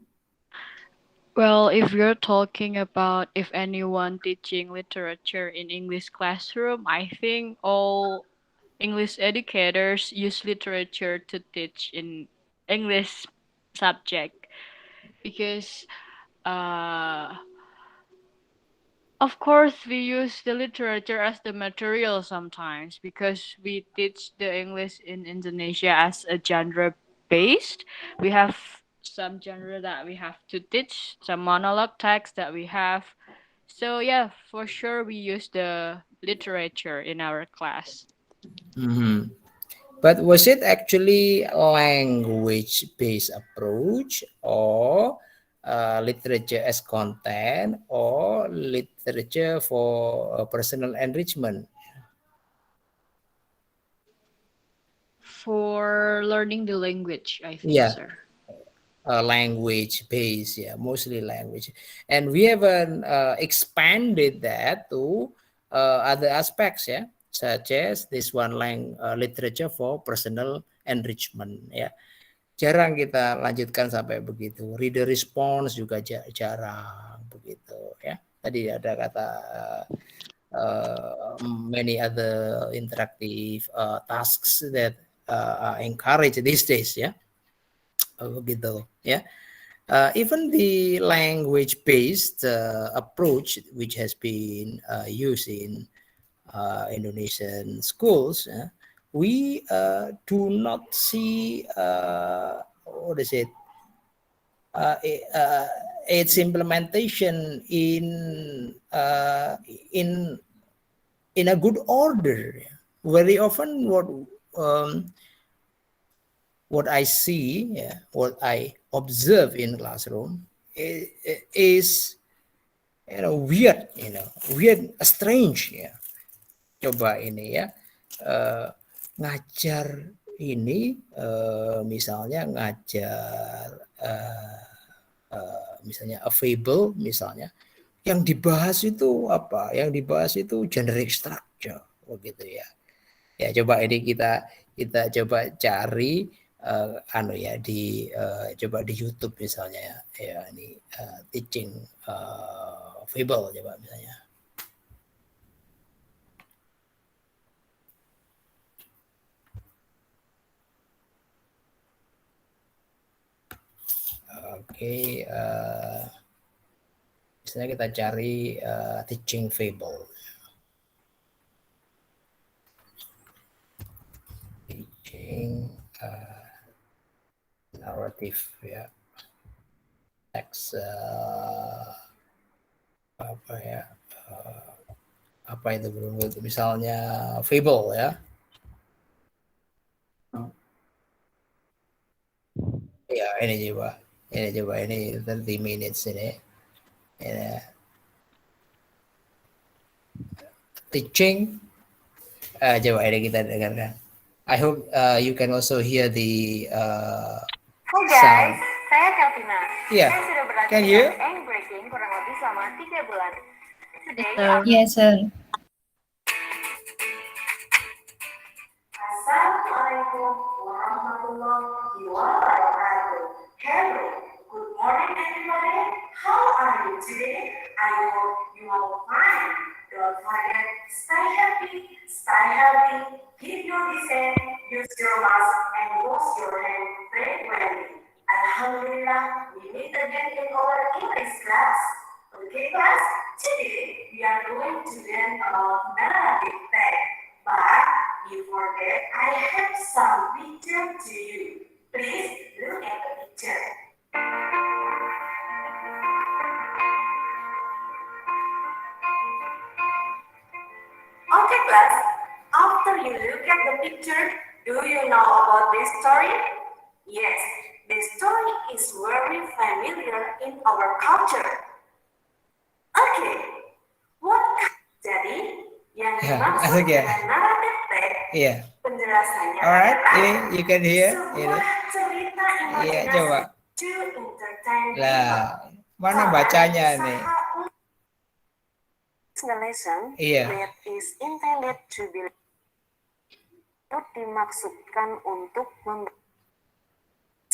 Well, if you're talking about if anyone teaching literature in English classroom, I think all English educators use literature to teach in English subject, because of course we use the literature as the material sometimes, because we teach the English in Indonesia as a genre based. We have some genre that we have to teach, some monologue text that we have. So yeah, for sure we use the literature in our class. Mm-hmm. But was it actually a language-based approach, or literature as content, or literature for personal enrichment? For learning the language, I think, Yeah. sir. Language-based, mostly language. And we haven't expanded that to other aspects, such as this one literature for personal enrichment, jarang kita lanjutkan sampai begitu. Reader response juga jarang begitu, Tadi ada kata many other interactive tasks that encouraged these days, ya. Begitu, ya. Even the language-based approach which has been used in Indonesian schools, we do not see what is it? Its implementation in a good order. Very often, what I see, what I observe in classroom is weird, strange, ya. Coba ini ya, ngajar ini misalnya ngajar misalnya a fable, misalnya yang dibahas itu apa? Yang dibahas itu generic structure, begitu ya. Ya coba ini kita coba cari coba di YouTube misalnya ya ini teaching fable coba misalnya. Oke, misalnya kita cari teaching fable. Teaching narrative, ya. Teks apa itu misalnya fable, ya. Ya, ini coba. Ini 30 minutes ini. Teaching. Coba ini kita dengarkan. I hope you can also hear the Hai guys, sound. saya Kelvina. Yeah. Saya sudah berlatih Can you? dengan ink breaking kurang lebih selama 3 bulan. Today, Yes, sir. Assalamualaikum warahmatullahi wabarakatuh. Hello, good morning everybody. How are you today? I hope you are fine. Don't forget, stay happy, stay healthy, keep your distance, use your mask, and wash your hands frequently. Alhamdulillah, we meet again in our English class. Okay, class? Today we are going to learn about narrative text. But before that, I have some picture to you. Please look at the picture. Okay, class. After you look at the picture, do you know about this story? Yes, this story is very familiar in our culture. Okay, what jadi yang Yeah, dimaksud okay. dengan narrative text? Yeah. Penjelasannya Alright, adalah ini you can hear ini. sebuah cerita Iya, imajinasi coba. to entertain people. Lah, mana bacanya nih? The lesson Iya. that is intended to be itu dimaksudkan untuk membuat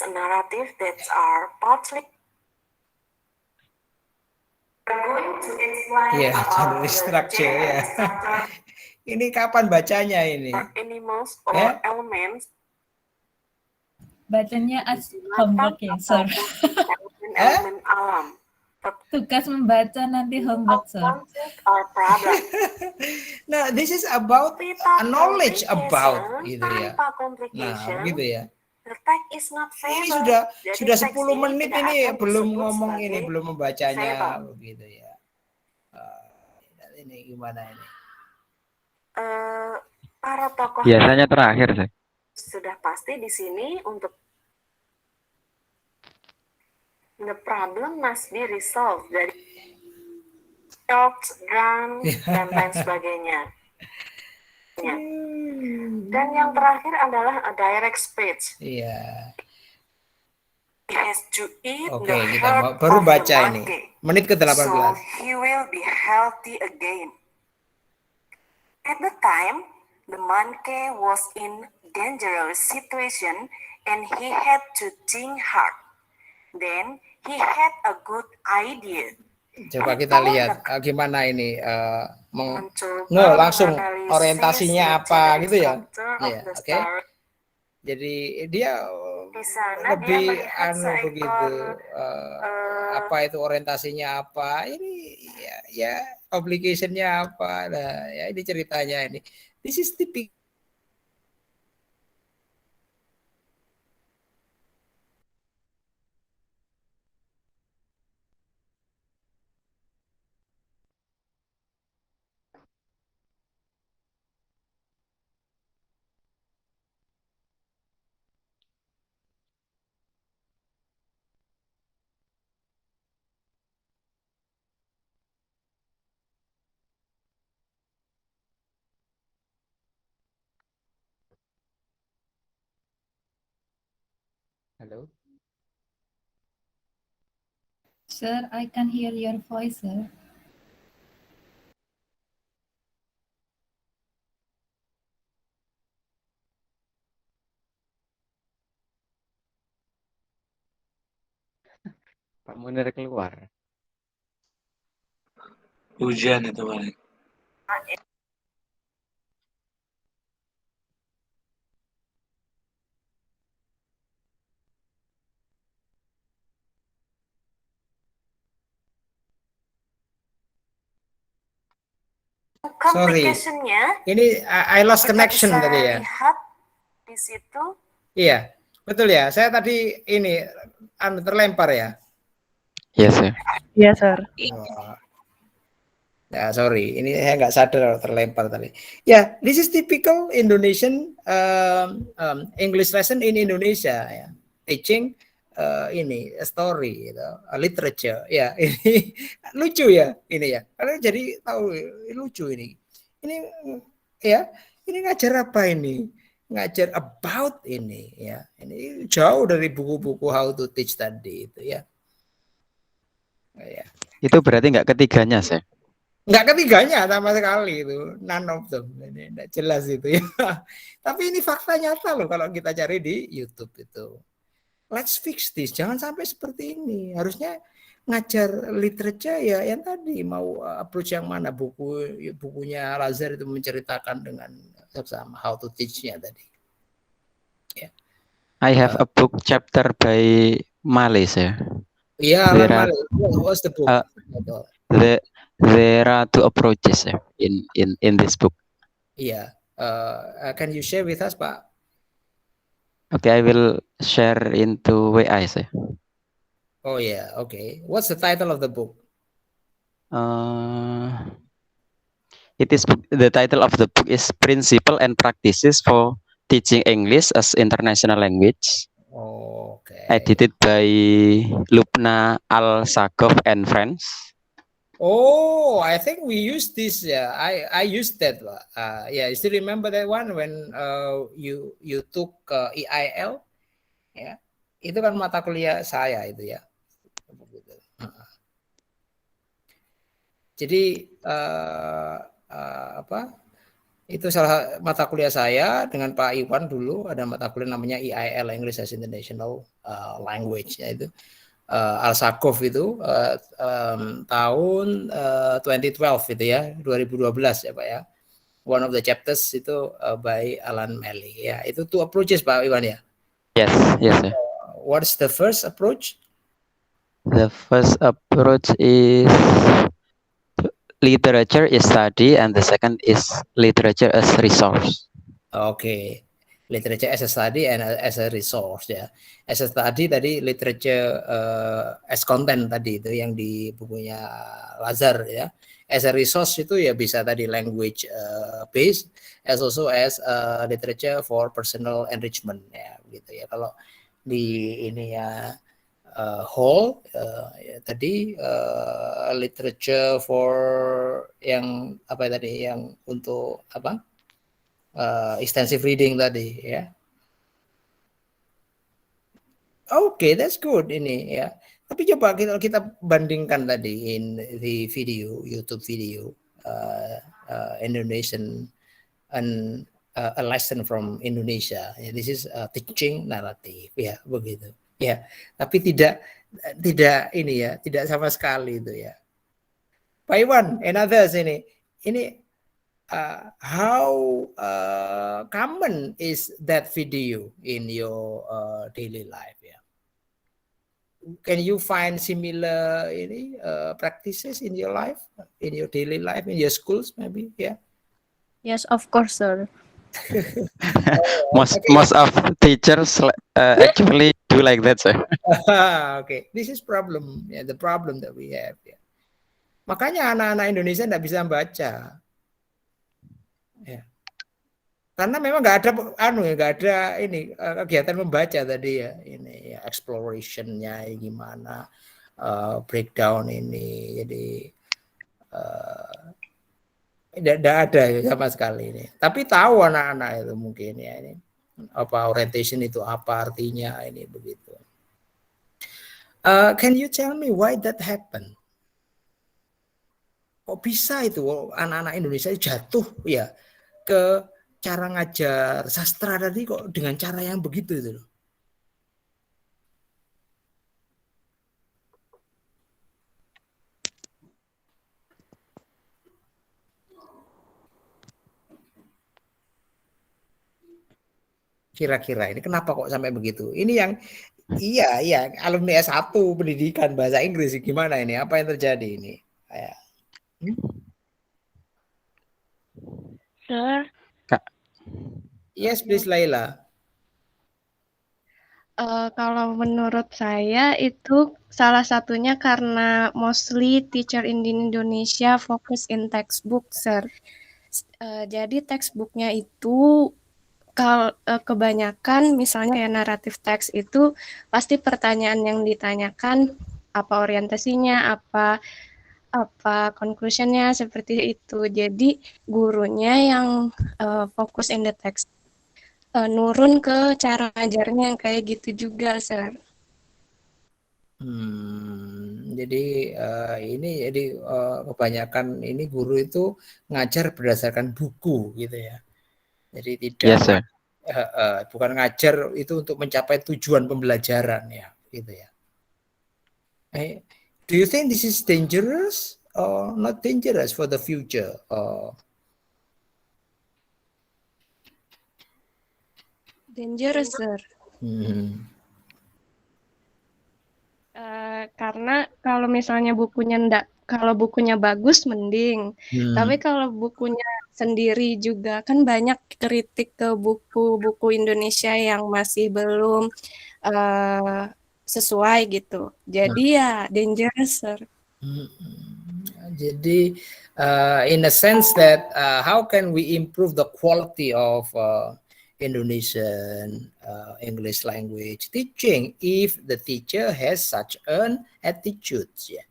narrative that are partly going to explain Iya, about generic the structure, ya. generic structure Ini kapan bacanya ini? or animals or Ya. elements Bacanya as homework ya, sir. elemen alam. Tugas membaca nanti homework, sir. Conflict or problem. Nah, this is about Without knowledge complication, about gitu ya. tanpa Nah, complication, begitu ya. the text is not Ini fable. sudah Jadi teks 10 menit tidak ini akan belum disebut ngomong sebagai ini, belum membacanya fable. begitu ya. Ini gimana ini? Para tokoh Biasanya terakhir sih. sudah pasti di sini untuk the problem must be resolved dari jokes, drum, dan lain sebagainya. Ya. Dan yang terakhir adalah a direct speech. Iya. He has to eat Oke, the kita heart baru of baca the ini. monkey. Menit ke-18. So he will be healthy again. At the time, the monkey was in dangerous situation and he had to think hard. Then he had a good idea. Coba kita lihat gimana ini Mencoba langsung menganalisis orientasinya the apa generic gitu ya. structure of Iya, the oke. story. Jadi dia Di sana dia lebih melihat begitu seekor apa itu orientasinya apa ini ya application-nya apa nah ya ini ceritanya ini. This is typical. Hello. Sir, I can hear your voice, sir. Pak Munir keluar. Hujan itu paling. Sorry. complication-nya Ini I lost kita connection bisa tadi ya. lihat di situ. Iya, betul ya. Saya tadi ini terlempar ya. Yes, sir. Iya, sir. Wah. Ya, sorry, ini saya nggak sadar terlempar tadi. Ya, this is typical Indonesian English lesson in Indonesia ya. Teaching ini a story, gitu, a literature. Ya, ini lucu ya ini ya. Karena jadi tahu lucu ini. Ini ya, ini ngajar apa ini? Ngajar about ini ya. Ini jauh dari buku-buku how to teach tadi itu ya. Ya. Itu berarti nggak ketiganya, sir? Nggak ketiganya sama sekali itu, none of them. Ini nggak jelas itu ya. Tapi ini fakta nyata loh kalau kita cari di YouTube itu. Let's fix this. Jangan sampai seperti ini. Harusnya ngajar literature ya yang tadi mau approach yang mana bukunya Lazar itu menceritakan dengan sama how to teach-nya tadi. Ya. I have a book chapter by Male, sir. Iya, There Alan are- Malik. What's the book? There are two approaches, sir, in this book. Iya. Can you share with us, Pak? Okay, I will share into WI, sir. Oh yeah, okay. What's the title of the book? The title of the book is Principle and Practices for Teaching English as International Language, Okay. edited by Lubna Al-Sakov and Friends. Oh, I think we used this. Yeah, I used that. Yeah, you still remember that one when you took EIL? Ya, itu kan mata kuliah saya itu ya. Jadi apa? Itu salah mata kuliah saya dengan Pak Iwan dulu ada mata kuliah namanya EIL English as International Language ya itu. Al-Sakov itu tahun 2012 itu ya 2012 ya Pak ya. One of the chapters itu by Alan Malley ya. Itu two approaches Pak Iwan ya. Yes, sir. What's the first approach? The first approach is literature is study, and the second is literature as resource. Okay. Literature as a study and as a resource ya. As a study tadi literature as content tadi itu yang di bukunya Lazar ya. As a resource itu ya bisa tadi language based as also as literature for personal enrichment ya gitu ya. Kalau di ini ya whole ya, tadi literature for yang apa tadi yang untuk apa? Extensive reading tadi ya. Oke, that's good ini ya. Tapi coba kita bandingkan tadi in the video YouTube video Indonesian and a lesson from Indonesia. This is teaching narrative ya begitu. Ya, tapi tidak ini ya, tidak sama sekali itu ya. Pak Iwan, and others ini how common is that video in your daily life? Yeah. Can you find similar practices in your life, in your daily life, in your schools, maybe? Yeah. Yes, of course, sir. Most of teachers actually do like that, sir. Okay, this is problem. Yeah, the problem that we have. Yeah. Makanya anak-anak Indonesia tidak bisa baca. Ya. Karena memang nggak ada ini kegiatan membaca tadi ya, ini ya, exploration-nya gimana, breakdown ini, jadi tidak ada sama sekali ini. Tapi tahu anak-anak itu mungkin ya ini apa orientation itu apa artinya ini begitu. Can you tell me why that happened? Kok bisa itu anak-anak Indonesia jatuh ya ke cara ngajar sastra tadi kok dengan cara yang begitu itu loh. Kira-kira ini kenapa kok sampai begitu? Ini yang iya alumni S1 pendidikan bahasa Inggris gimana ini? Apa yang terjadi ini? Sir, Yes, please Laila. kalau menurut saya itu salah satunya karena mostly teacher in Indonesia fokus in textbook, sir. Jadi textbooknya itu kebanyakan misalnya ya naratif teks itu pasti pertanyaan yang ditanyakan apa orientasinya, apa conclusionnya seperti itu. Jadi gurunya yang fokus in the text nurun ke cara ngajarnya yang kayak gitu juga, sir. Jadi kebanyakan ini guru itu ngajar berdasarkan buku gitu ya. Jadi tidak Yes, sir. Bukan ngajar itu untuk mencapai tujuan pembelajaran ya, gitu ya. Do you think this is dangerous or not dangerous for the future? Dangerous, sir. Karena kalau misalnya kalau bukunya bagus mending. Tapi kalau bukunya sendiri juga kan banyak kritik ke buku-buku Indonesia yang masih belum sesuai gitu. Jadi ya dangerous, sir. Jadi in a sense that how can we improve the quality of Indonesian English language teaching if the teacher has such an attitude ya.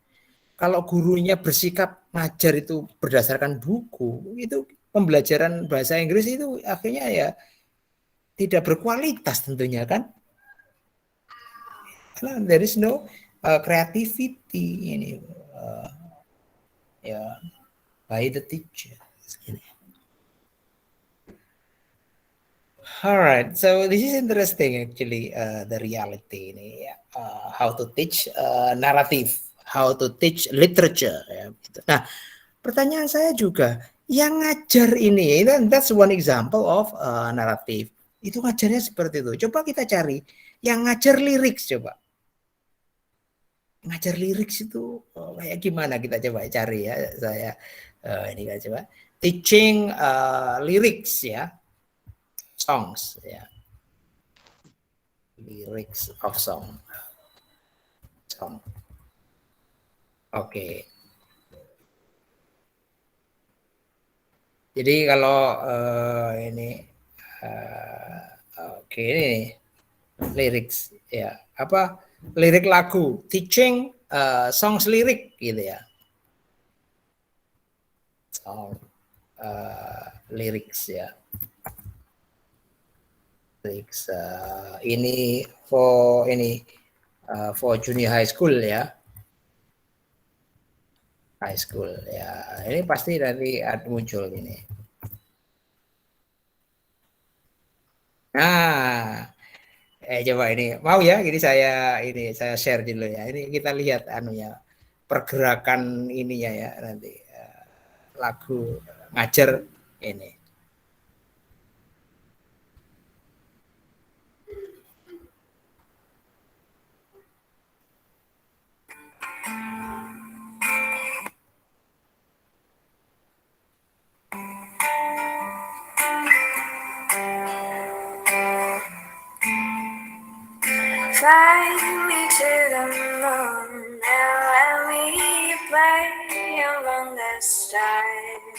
Kalau gurunya bersikap ngajar itu berdasarkan buku, itu pembelajaran bahasa Inggris itu akhirnya ya tidak berkualitas tentunya kan. Karena there is no creativity ini by the teacher. All right, so this is interesting actually, the reality ini, how to teach narrative, how to teach literature. Ya. Nah, pertanyaan saya juga, yang ngajar ini, that's one example of narrative. Itu ngajarnya seperti itu. Coba kita cari, yang ngajar lirik coba. Ngajar lirik itu kayak gimana kita coba cari ya. Saya ini kan coba teaching lyrics ya. Songs ya, lyrics of song. Oke. Jadi kalau ini ini lyrics ya, apa lirik lagu, teaching songs lirik gitu ya. Song lyrics ya. Ini for junior high school ya, ini pasti nanti muncul ini. Nah, coba ini mau ya, ini saya share dulu ya. Ini kita lihat pergerakan ininya ya nanti lagu ngajar ini. Fly me to the moon and let me play among the stars.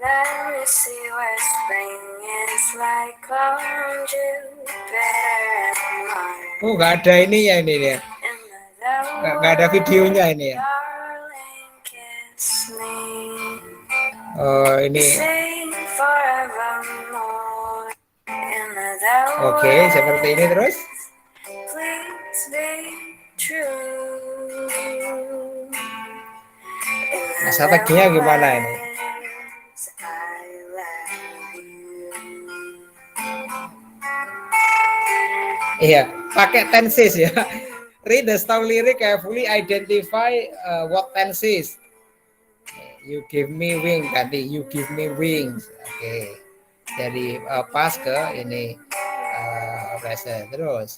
Let me see where spring is like on Jupiter and Mars. Oh, nggak ada ini ya ini ya. Nggak ada videonya ini ya. Darling, kiss me. Oh, ini. Sing forevermore. Oke, seperti ini terus. Please be true. Nah, strateginya gimana ini? Iya, pakai tenses ya. Read the song lyric carefully, identify what tenses. You give me wings tadi, you give me wings. Oke. Dari pas ke ini present terus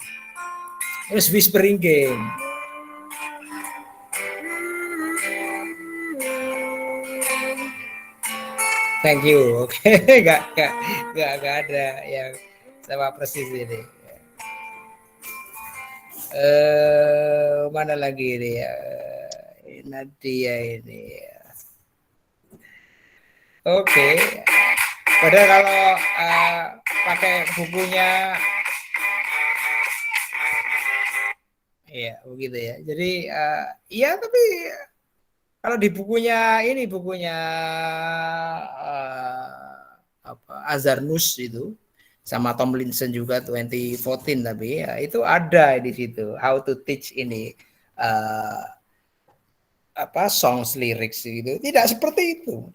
whispering game. Thank you. Oke, nggak ada yang sama persis ini. Mana lagi ini ya? Nadia ini. Oke. Padahal kalau pakai bukunya, ya begitu ya. Jadi iya, tapi kalau di bukunya ini Azarnus itu sama Tomlinson juga 2014, tapi ya, itu ada di situ how to teach ini songs lyrics gitu. Tidak seperti itu.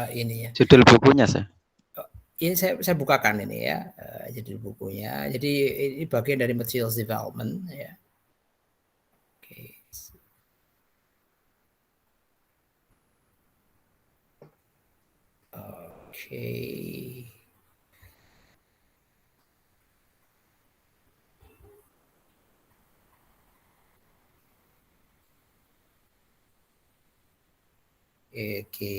Ini ya. Judul bukunya saya. Ini saya bukakan ini ya, judul bukunya. Jadi ini bagian dari materials development ya. Oke. Oke. Oke.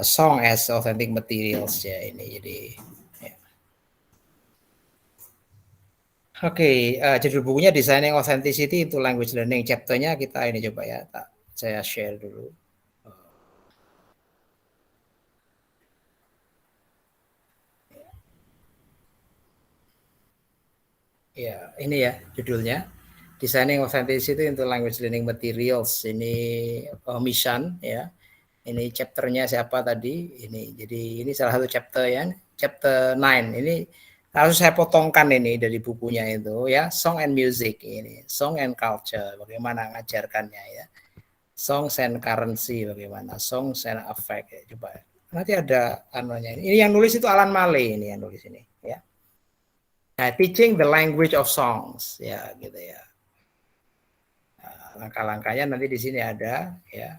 Song as authentic materials ya ini jadi ya. Oke, judul bukunya Designing Authenticity into Language Learning. Chapternya kita ini coba ya, saya share dulu. Ya, ini ya judulnya Designing Authenticity into Language Learning Materials. Ini Mishan ya. Ini chapternya siapa tadi? Ini jadi ini salah satu chapter ya, chapter 9. Ini harus saya potongkan ini dari bukunya itu ya, Song and Music ini, Song and Culture, bagaimana ngajarkannya ya. Songs and Currency bagaimana, Songs and Affect ya, coba. Nanti ada anunya ini. Ini yang nulis itu Alan Malley ini yang nulis ini ya. Nah, Teaching the Language of Songs ya gitu ya. Nah, langkah-langkahnya nanti di sini ada ya.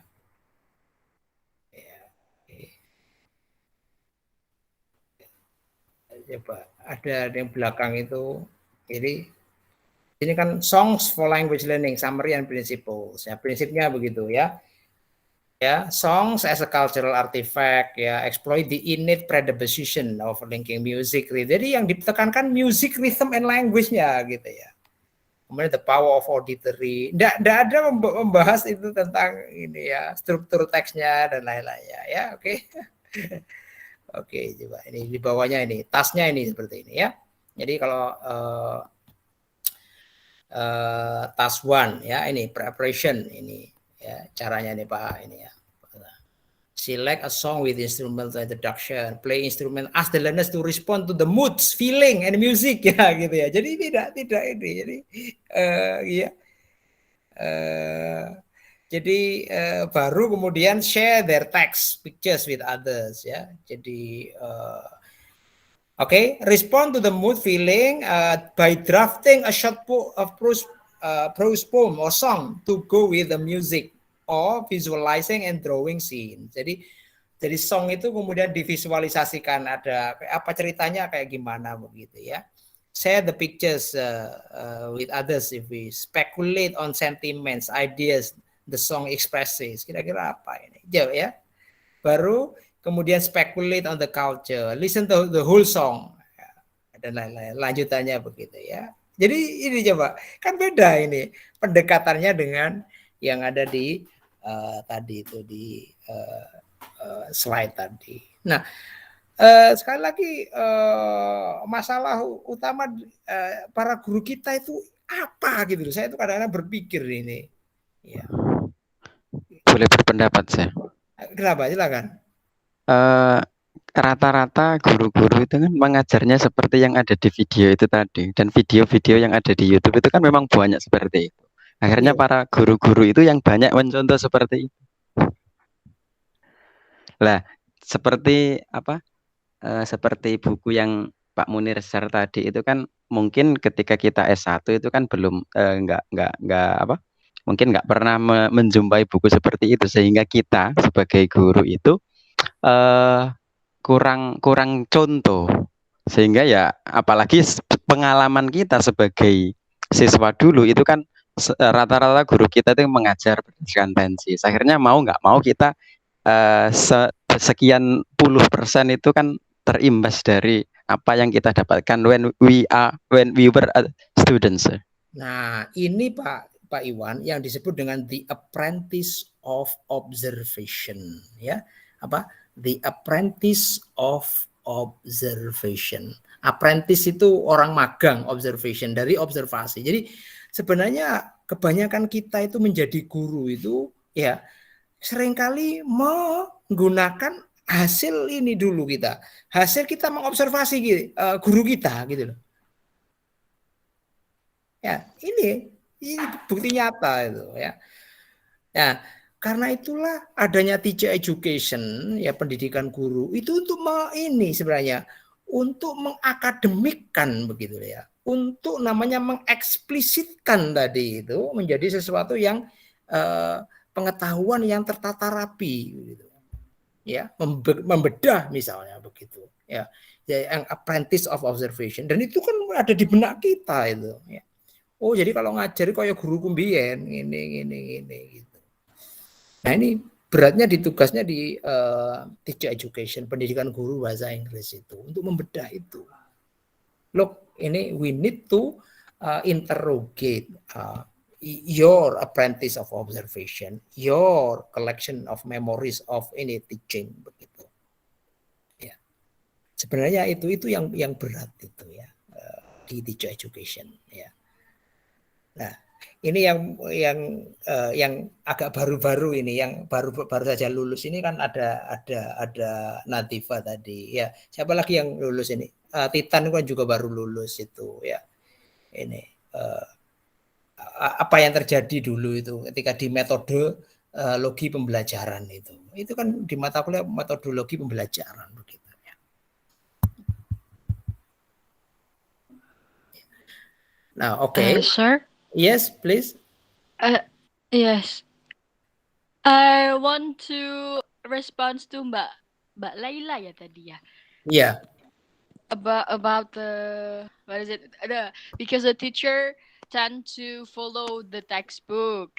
Coba ada yang belakang itu ini kan Songs for Language Learning Summary and Principles ya, prinsipnya begitu ya. Ya, songs as a cultural artifact ya, exploit the innate predisposition of linking music. Jadi yang ditekankan music, rhythm and language-nya gitu ya. Kemudian the power of auditory. Nggak ada membahas itu tentang ini ya, struktur teksnya dan lain-lainnya ya, oke. Oke, coba ini di bawahnya ini, tasnya ini seperti ini ya. Jadi kalau task 1 ya, ini preparation ini ya, caranya nih Pak ini ya. Select a song with instrumental introduction, play instrument, ask the learners to respond to the moods, feeling and music ya gitu ya. Jadi tidak ini. Jadi ya. Jadi baru kemudian share their text pictures with others ya. Jadi respond to the mood feeling by drafting a short prose poem or song to go with the music of visualizing and drawing scene. Jadi song itu kemudian divisualisasikan, ada apa ceritanya kayak gimana begitu ya. Share the pictures with others if we speculate on sentiments, ideas the song expresses. Kira-kira apa ini? Jauh ya. Baru kemudian speculate on the culture, listen to the whole song dan lain-lain. Lanjutannya begitu ya. Jadi ini coba, kan beda ini pendekatannya dengan yang ada di tadi itu di slide tadi. Nah, sekali lagi masalah utama para guru kita itu apa gitu loh. Saya itu kadang-kadang berpikir ini. Ya. Boleh berpendapat saya. Kenapa? Silakan. Rata-rata guru-guru itu kan mengajarnya seperti yang ada di video itu tadi, dan video-video yang ada di YouTube itu kan memang banyak seperti itu. Akhirnya para guru-guru itu yang banyak mencontoh seperti itu. Lah, seperti apa? Seperti buku yang Pak Munir share tadi itu kan mungkin ketika kita S1 itu kan belum nggak apa? Mungkin nggak pernah menjumpai buku seperti itu, sehingga kita sebagai guru itu kurang contoh, sehingga ya apalagi pengalaman kita sebagai siswa dulu itu kan rata-rata guru kita itu mengajar berdasarkan tensis. Akhirnya mau nggak mau kita sekian puluh % itu kan terimbas dari apa yang kita dapatkan when we were students. Nah, ini Pak Iwan yang disebut dengan the apprentice of observation, ya. Apa? The apprentice of observation. Apprentice itu orang magang, observation dari observasi. Jadi sebenarnya kebanyakan kita itu menjadi guru itu ya seringkali menggunakan hasil ini dulu kita. Hasil kita mengobservasi guru kita gitu loh. Ya, ini bukti nyata itu ya. Nah, karena itulah adanya teacher education, ya pendidikan guru itu untuk ini sebenarnya untuk mengakademikkan begitu ya, untuk namanya mengeksplisitkan tadi itu menjadi sesuatu yang pengetahuan yang tertata rapi, gitu. Ya, membedah misalnya begitu, ya, yang apprentice of observation, dan itu kan ada di benak kita itu. Ya. Oh, jadi kalau ngajari kayak guru kumbien, ini gitu. Nah ini beratnya di tugasnya di teacher education, pendidikan guru bahasa Inggris itu untuk membedah itu. Look, ini we need to interrogate your apprentice of observation, your collection of memories of any teaching begitu. Ya, sebenarnya itu yang berat itu ya di teacher education ya. Nah. Ini yang agak baru-baru ini, yang baru saja lulus ini kan ada Nadifa tadi ya. Siapa lagi yang lulus ini? Titan kan juga baru lulus itu ya. Ini apa yang terjadi dulu itu ketika di metode logi pembelajaran itu kan di mata kuliah metodologi pembelajaran begitu ya. Nah, oke. Sir? Yes, please. Yes. I want to respond to Mbak Laila ya tadi ya. Yeah. About the what is it? Because the teacher tend to follow the textbook.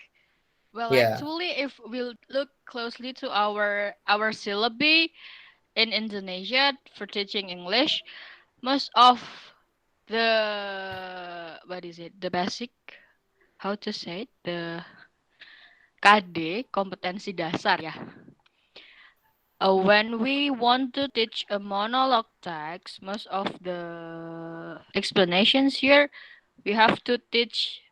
Well, Yeah. actually, if we look closely to our syllabi in Indonesia for teaching English, most of the the basic, how to say it, the KD, kompetensi dasar ya. When we want to teach a monologue text, most of the explanations here we have to teach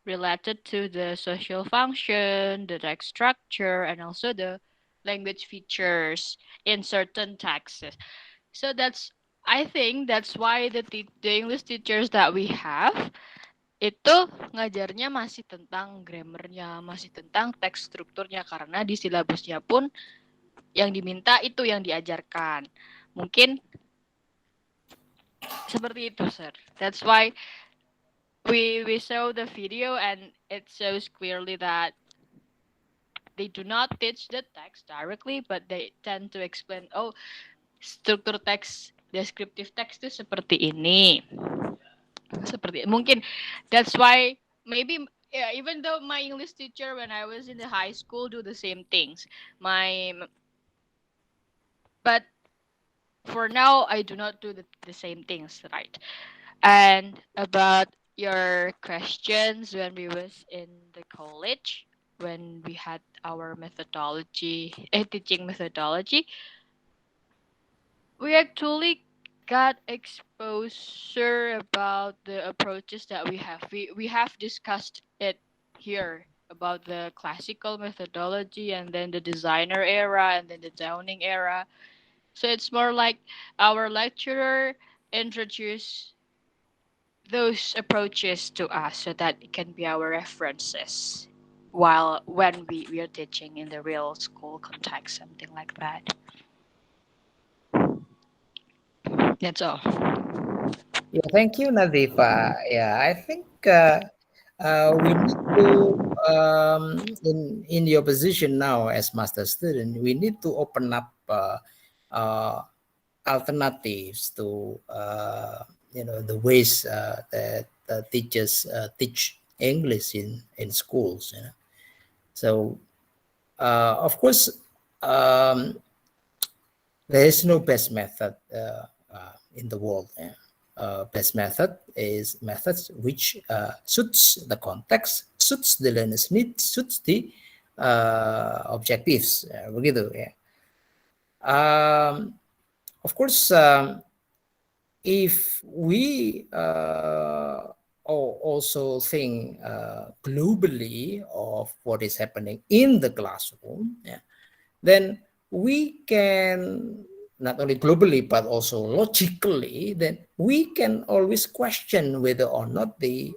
related to the social function, the text structure, and also the language features in certain texts. So I think that's why the English teachers that we have itu ngajarnya masih tentang grammarnya, masih tentang teks strukturnya, karena di silabusnya pun yang diminta itu yang diajarkan. Mungkin seperti itu, sir. That's why we saw the video and it shows clearly that they do not teach the text directly, but they tend to explain, oh, struktur teks, deskriptif teks itu seperti ini. Seperti mungkin that's why maybe yeah, even though my English teacher when I was in the high school do the same things, but for now I do not do the same things, right? And about your questions when we was in the college, when we had our methodology, teaching methodology, we actually got exposure about the approaches that we have. We have discussed it here about the classical methodology and then the designer era and then the Downing era. So it's more like our lecturer introduced those approaches to us so that it can be our references while when we are teaching in the real school context, something like that. That's all. Yeah, thank you, Nadifa. Yeah, I think we need to, in your position now as master student, we need to open up alternatives to the ways that teachers teach English in schools. So of course there is no best method in the world. Best method is methods which suits the context, suits the learner's needs, suits the objectives. Begitu ya. Of course, if we also think globally of what is happening in the classroom, then we can, not only globally but also logically, then we can always question whether or not the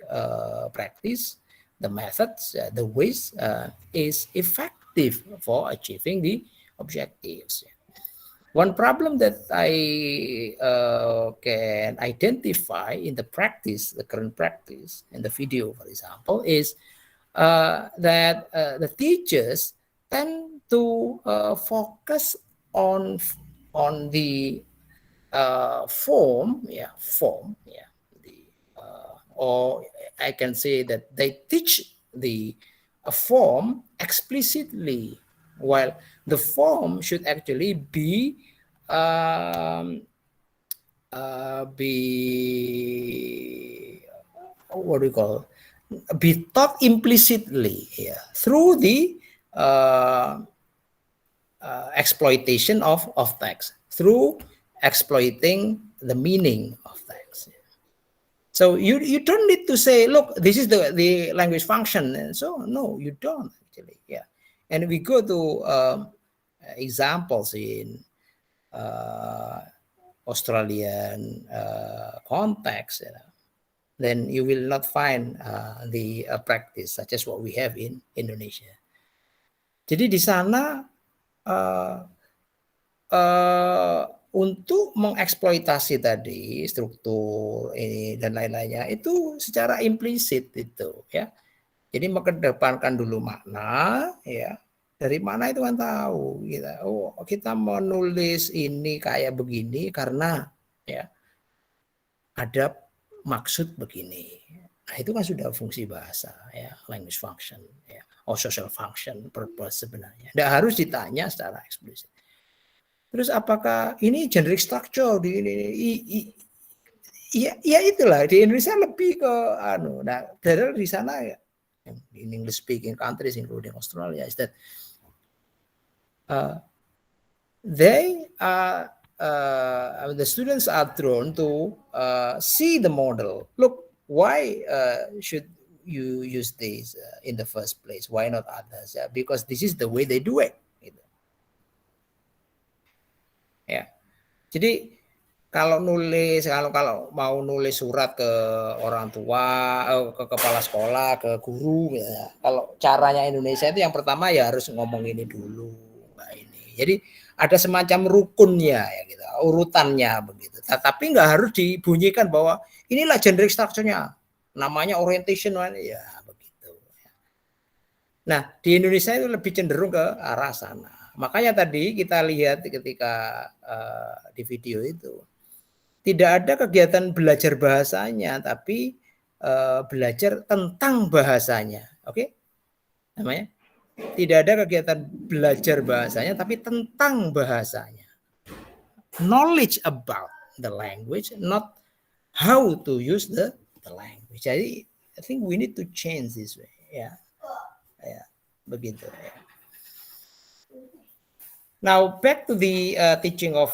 practice, the methods, the ways is effective for achieving the objectives. One problem that I can identify in the practice, the current practice, in the video, for example, is that the teachers tend to focus on the form, or I can say that they teach the form explicitly, while the form should actually be what do you call, be taught implicitly through the exploitation of text, through exploiting the meaning of text. So you don't need to say, look, this is the language function, and so no, you don't actually. And we go to examples in Australian context, then you will not find the practice such as what we have in Indonesia. Jadi di sana untuk mengeksploitasi tadi struktur ini dan lain-lainnya itu secara implisit itu ya. Jadi mengedepankan dulu makna ya. Dari mana itu kan tahu kita. Oh, kita menulis ini kayak begini karena ya ada maksud begini. Nah, itu kan sudah fungsi bahasa ya, language function ya, or social function purpose sebenarnya. Tidak harus ditanya secara eksplisit. Terus apakah ini generic structure di ini? Ya itulah di Indonesia lebih ke nah padahal di sana ya, in English speaking countries including Australia, is that they are the students are drawn to see the model. Look, why should you use this in the first place? Why not others? Because this is the way they do it. Ya, jadi kalau mau nulis surat ke orang tua, ke kepala sekolah, ke guru, ya, kalau caranya Indonesia itu yang pertama ya harus ngomong ini dulu, ini. Jadi ada semacam rukunnya ya gitu, urutannya begitu. Tapi nggak harus dibunyikan bahwa inilah generic structure-nya, namanya orientation ya begitu. Nah, di Indonesia itu lebih cenderung ke arah sana. Makanya tadi kita lihat ketika di video itu, tidak ada kegiatan belajar bahasanya, tapi belajar tentang bahasanya. Oke? Namanya? Tidak ada kegiatan belajar bahasanya, tapi tentang bahasanya. Knowledge about the language, not how to use the language. Jadi, I think we need to change this way. Ya, begitu. Ya. Now back to the teaching of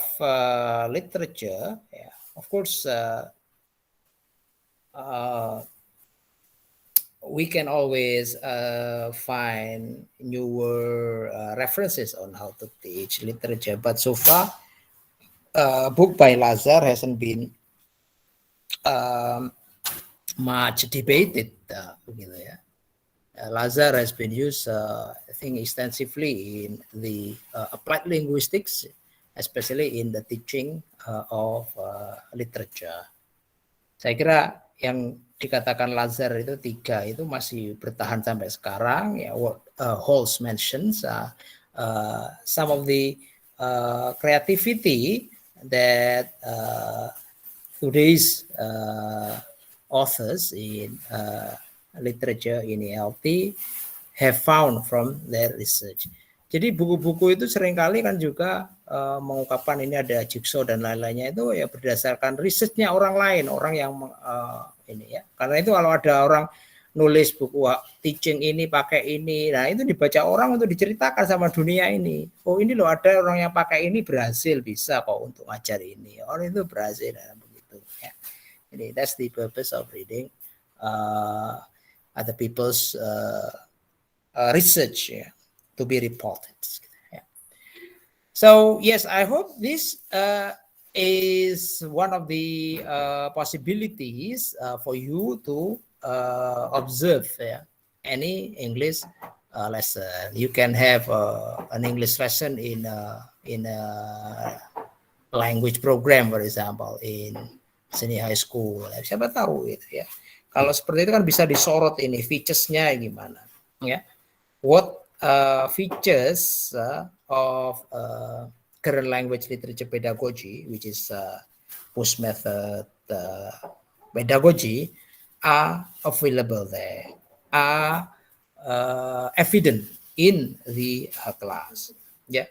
literature. Yeah, of course, we can always find newer references on how to teach literature, but so far, book by Lazar hasn't been much debated. Begitu ya. Lazar has been used, I think, extensively in the applied linguistics, especially in the teaching of literature. Saya kira yang dikatakan Lazar itu 3 itu masih bertahan sampai sekarang. Ya, what Halls mentions some of the creativity that today's authors in literature in ELT have found from their research. Jadi buku-buku itu seringkali kan juga mengungkapkan ini ada jigsaw dan lain-lainnya itu ya berdasarkan risetnya orang lain, orang yang ini ya. Karena itu kalau ada orang nulis buku teaching ini pakai ini, nah itu dibaca orang untuk diceritakan sama dunia ini. Oh ini loh ada orang yang pakai ini berhasil bisa kok untuk ngajar ini. Orang itu berhasil begitu ya. Jadi that's the purpose of reading other people's research to be reported. So yes, I hope this is one of the possibilities for you to observe any English lesson. You can have an English lesson in a language program, for example, in senior high school. Siapa tahu gitu ya. Kalau seperti itu kan bisa disorot ini features-nya gimana, ya? What features of current language literature pedagogy, which is post method pedagogy, are available there, are evident in the class. Yeah.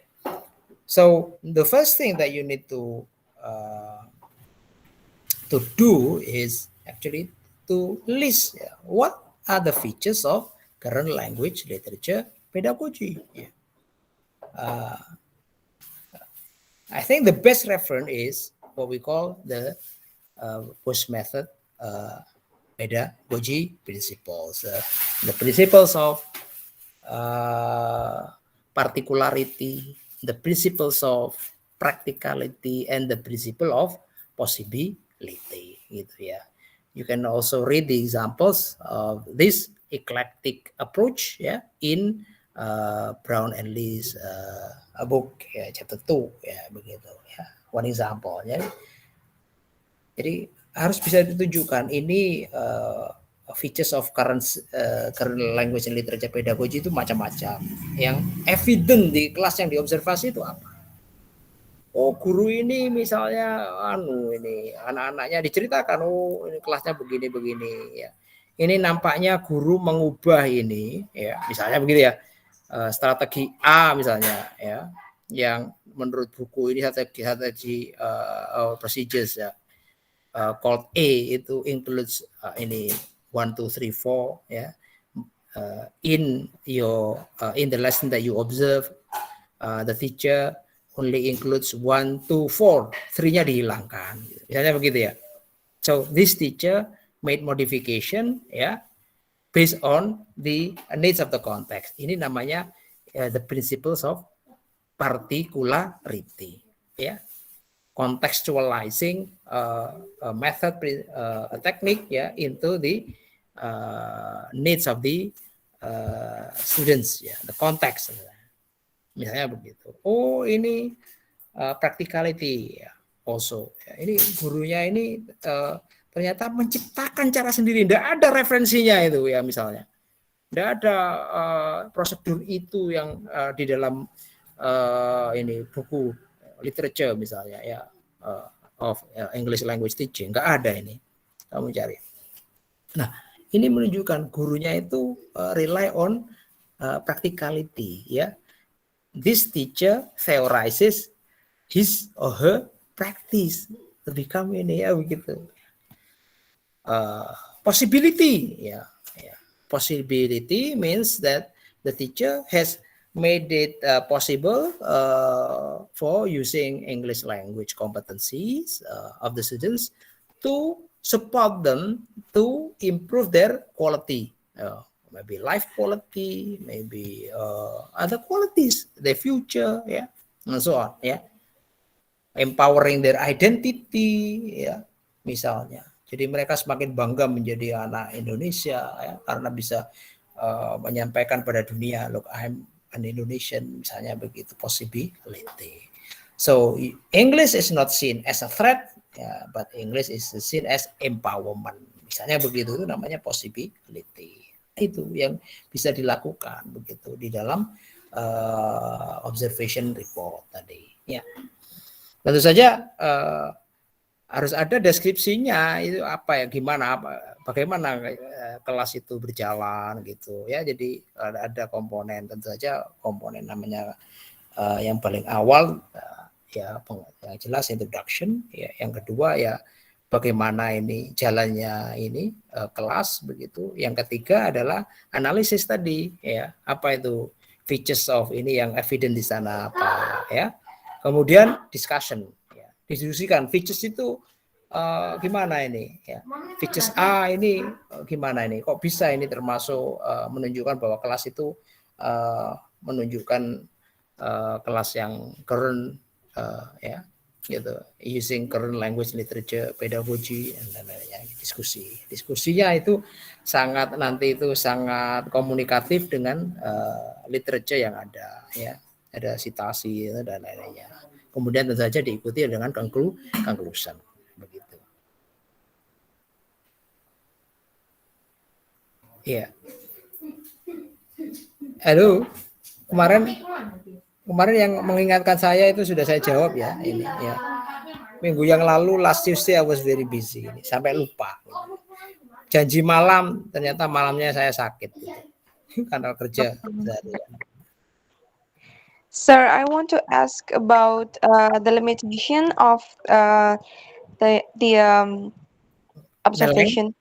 So the first thing that you need to do is actually to list what are the features of current language literature pedagogy. Yeah. I think the best reference is what we call the post method pedagogy principles. The principles of particularity, the principles of practicality, and the principle of possibility. Gitu ya. You can also read the examples of this eclectic approach in Brown and Lee's book chapter 2 begitu ya. One example ya. Jadi harus bisa ditunjukkan ini features of current language and literature pedagogy itu macam-macam. Yang evident di kelas yang diobservasi itu apa? Oh guru ini misalnya ini anak-anaknya diceritakan ini kelasnya begini ya. Ini nampaknya guru mengubah ini ya, misalnya begitu ya. Strategi A misalnya ya, yang menurut buku ini strategi procedures ya. Called A itu includes ini 1 2 3 4 ya. In the lesson that you observe, the teacher only includes 1 2 4, 3-nya dihilangkan. Misalnya begitu ya. So this teacher made modification based on the needs of the context. Ini namanya the principles of particularity. Contextualizing a method, a technique into the needs of the students, the context. Misalnya begitu. Oh ini practicality also. Ini gurunya ini ternyata menciptakan cara sendiri, tidak ada referensinya itu ya misalnya. Tidak ada prosedur itu yang di dalam ini buku literature misalnya ya of English language teaching, nggak ada ini. Kamu cari. Nah, ini menunjukkan gurunya itu rely on practicality ya. This teacher theorizes his or her practice to become ini ya begitu. Possibility ya. Possibility means that the teacher has made it possible for using English language competencies of the students to support them to improve their quality, maybe life quality, maybe other qualities, their future, yeah, and so on, yeah. Empowering their identity, ya, misalnya. Jadi mereka semakin bangga menjadi anak Indonesia, ya, karena bisa menyampaikan pada dunia, look, I'm an Indonesian, misalnya begitu, possibility. So English is not seen as a threat, ya, but English is seen as empowerment. Misalnya begitu, itu namanya possibility. Itu yang bisa dilakukan begitu di dalam observation report tadi. Ya, tentu saja harus ada deskripsinya itu apa ya, gimana, bagaimana kelas itu berjalan gitu ya. Jadi ada komponen, tentu saja komponen namanya yang paling awal ya yang jelas introduction ya, yang kedua ya bagaimana ini jalannya ini kelas begitu. Yang ketiga adalah analisis tadi ya, apa itu features of ini yang evident di sana apa ya. Kemudian discussion ya, diskusikan features itu gimana ini ya, features A ini gimana ini, kok bisa ini termasuk menunjukkan bahwa kelas itu menunjukkan kelas yang current ya gitu, using current language literature pedagogy dan lain-lainnya. Diskusinya itu sangat nanti itu sangat komunikatif dengan literature yang ada ya, ada citasi dan lain-lainnya. Kemudian tentu saja diikuti dengan conclusion begitu. Iya. Halo. Kemarin yang mengingatkan saya itu sudah saya jawab ya ini ya. Minggu yang lalu last Tuesday I was very busy ini, sampai lupa. Janji malam ternyata malamnya saya sakit gitu. Karena kerja seharian. Sir, I want to ask about the limitation of the observation.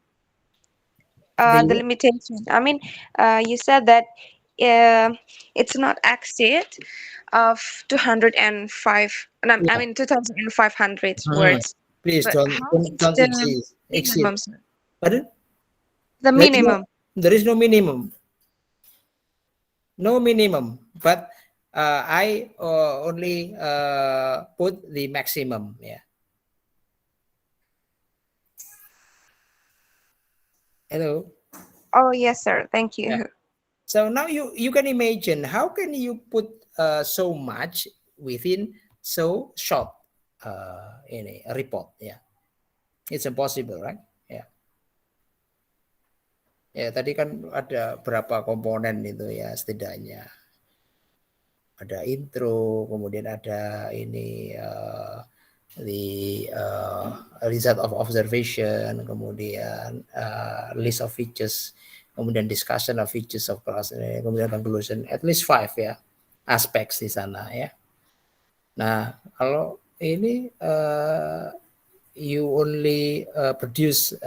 The limitation. I mean, you said that it's not exceed of 205. I mean 2,500 words. Please But don't exceed. Minimum, sir? Pardon? The minimum. There is no minimum. No minimum. But I only put the maximum. Yeah. Hello. Oh yes, sir. Thank you. Yeah. So now you can imagine how can you put so much within so short in a report. Yeah, it's impossible, right? Yeah. Ya tadi kan ada berapa komponen itu ya setidaknya. Ada intro, kemudian ada ini the result of observation, kemudian list of features, kemudian discussion of features of class, kemudian conclusion, at least 5 ya aspects di sana ya. Nah kalau ini you only produce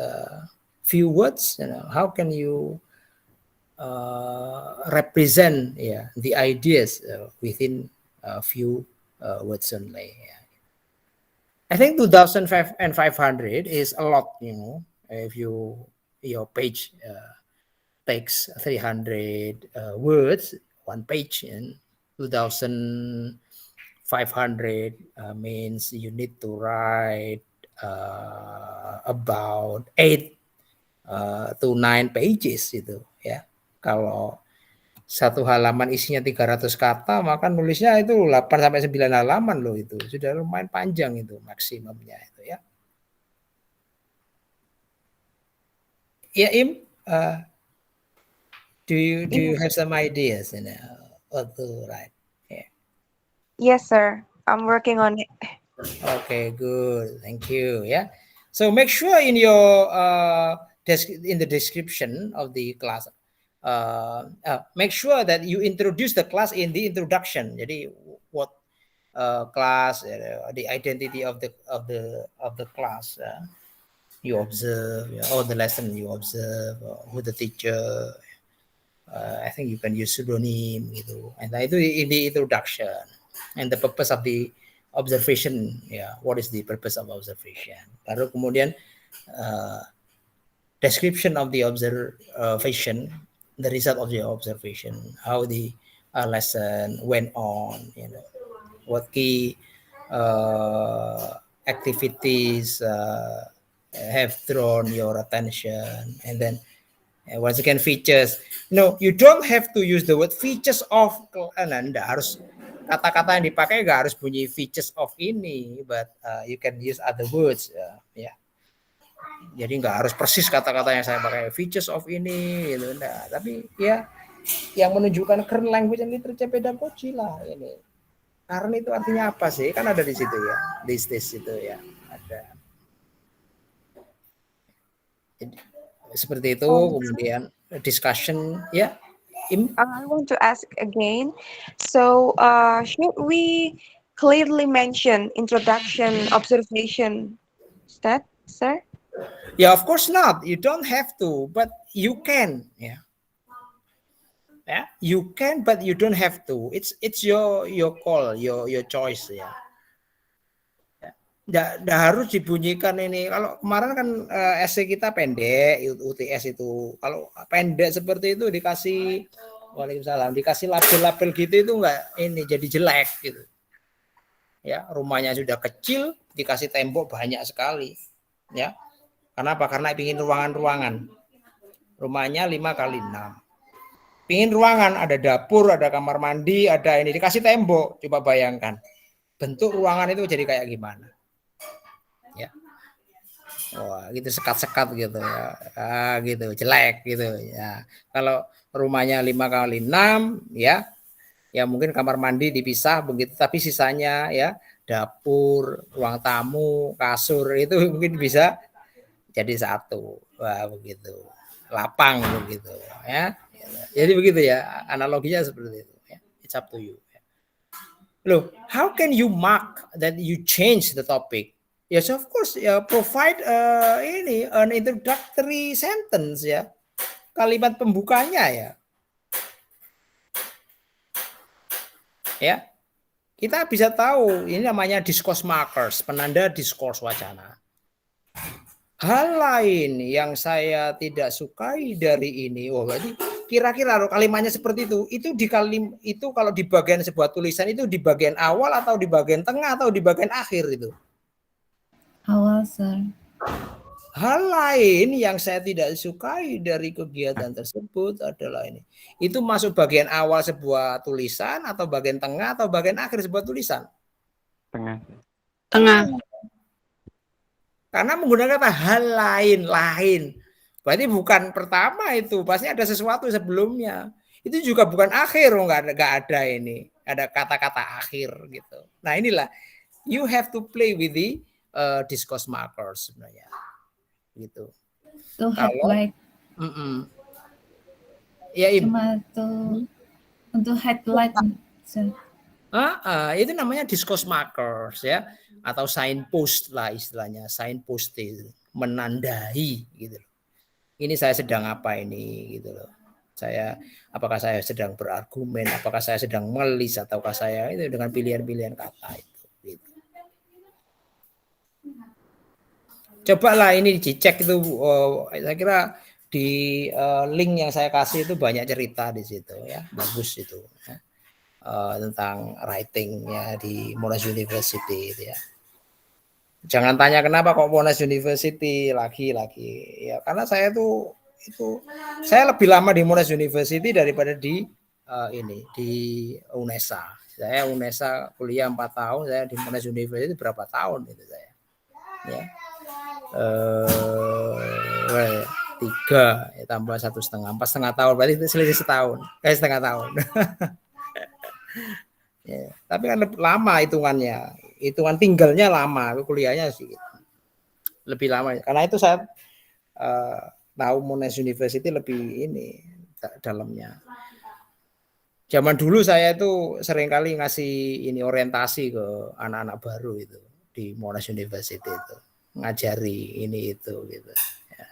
few words, you know, how can you represent the ideas within a few words only. I think 2,500 is a lot, you know, if your page takes 300 words, one page, and 2,500 means you need to write about 8 to 9 pages itu ya. Kalau satu halaman isinya 300 kata, maka nulisnya itu 8 sampai 9 halaman loh itu. Sudah lumayan panjang itu maksimumnya itu ya. Ya Im, Do you have some ideas, what to write? Yeah. Yes, sir. I'm working on it. Okay, good. Thank you. Yeah. So make sure in your in the description of the class, make sure that you introduce the class in the introduction. Jadi what class, the identity of the class. You observe, all the lesson you observe, who the teacher. I think you can use pseudonym gitu. And itu in the introduction and the purpose of the observation. What is the purpose of observation? Lalu kemudian description of the observation, the result of the observation, how the lesson went on. What key activities have drawn your attention, and then once again features. You don't have to use the word features of. Anda harus kata-kata yang dipakai nggak harus bunyi features of ini, but you can use other words. Jadi nggak harus persis kata-kata yang saya pakai features of ini, gitu. Nah, tapi ya yang menunjukkan kern language and literature pedagogy lah ini. Karena itu artinya apa sih? Kan ada di situ ya, this itu ya ada. Seperti itu, kemudian discussion, ya. I want to ask again. So, should we clearly mention introduction, observation? Is that, sir? Yeah, of course not. You don't have to, but you can. Yeah, you can, but you don't have to. It's your call, your choice. Ya. Nggak harus dibunyikan ini. Kalau kemarin kan essay kita pendek, UTS itu. Kalau pendek seperti itu dikasih, waalaikumsalam, dikasih label-label gitu itu nggak ini jadi jelek gitu. Ya, rumahnya sudah kecil, dikasih tembok banyak sekali. Ya, kenapa? Karena ingin ruangan-ruangan. Rumahnya 5x6. Pingin ruangan, ada dapur, ada kamar mandi, ada ini, dikasih tembok. Coba bayangkan, bentuk ruangan itu jadi kayak gimana? Wah, gitu sekat-sekat gitu ya. Gitu, jelek gitu ya. Kalau rumahnya 5x6 ya mungkin kamar mandi dipisah begitu, tapi sisanya ya dapur, ruang tamu, kasur itu mungkin bisa jadi satu. Wah, begitu. Lapang begitu ya. Jadi begitu ya, analoginya seperti itu ya. It's up to you. Loh, how can you mark that you change the topic? Yes, of course, provide an introductory sentence ya, kalimat pembukanya ya. Ya, kita bisa tahu ini namanya discourse markers, penanda discourse wacana. Hal lain yang saya tidak sukai dari ini, berarti kira-kira kalimatnya seperti itu kalau di bagian sebuah tulisan itu di bagian awal atau di bagian tengah atau di bagian akhir itu? Awal, sir. Hal lain yang saya tidak sukai dari kegiatan tersebut adalah ini. Itu masuk bagian awal sebuah tulisan atau bagian tengah atau bagian akhir sebuah tulisan? Tengah. Karena menggunakan kata hal lain. Berarti bukan pertama itu, pasti ada sesuatu sebelumnya. Itu juga bukan akhir, nggak ada ini. Ada kata-kata akhir gitu. Nah inilah, you have to play with the discourse markers sebenarnya, gitu. To highlight. Ya, cuma untuk highlight. Itu namanya discourse markers ya, atau signpost lah istilahnya, signpost itu menandai gitu. Ini saya sedang apa ini gitu loh. Apakah saya sedang berargumen, apakah saya sedang melis, ataukah saya itu dengan pilihan-pilihan kata itu. Gitu. Cobalah ini dicek itu, saya kira di link yang saya kasih itu banyak cerita di situ ya, bagus itu ya. Tentang writing ya di Monash University itu ya. Jangan tanya kenapa kok Monash University lagi ya, karena saya itu saya lebih lama di Monash University daripada di di UNESA. Saya UNESA kuliah 4 tahun, saya di Monash University berapa tahun itu saya. Ya. 3 ya, tambah 1,5, 4,5 tahun, berarti itu selisih setahun, setengah tahun. Ya, tapi kan lama hitungan tinggalnya lama, kuliahnya sih lebih lama. Karena itu saya tahu Monash University lebih ini dalamnya. Zaman dulu saya itu seringkali ngasih ini orientasi ke anak-anak baru itu di Monash University itu, ngajari ini itu gitu. Ya.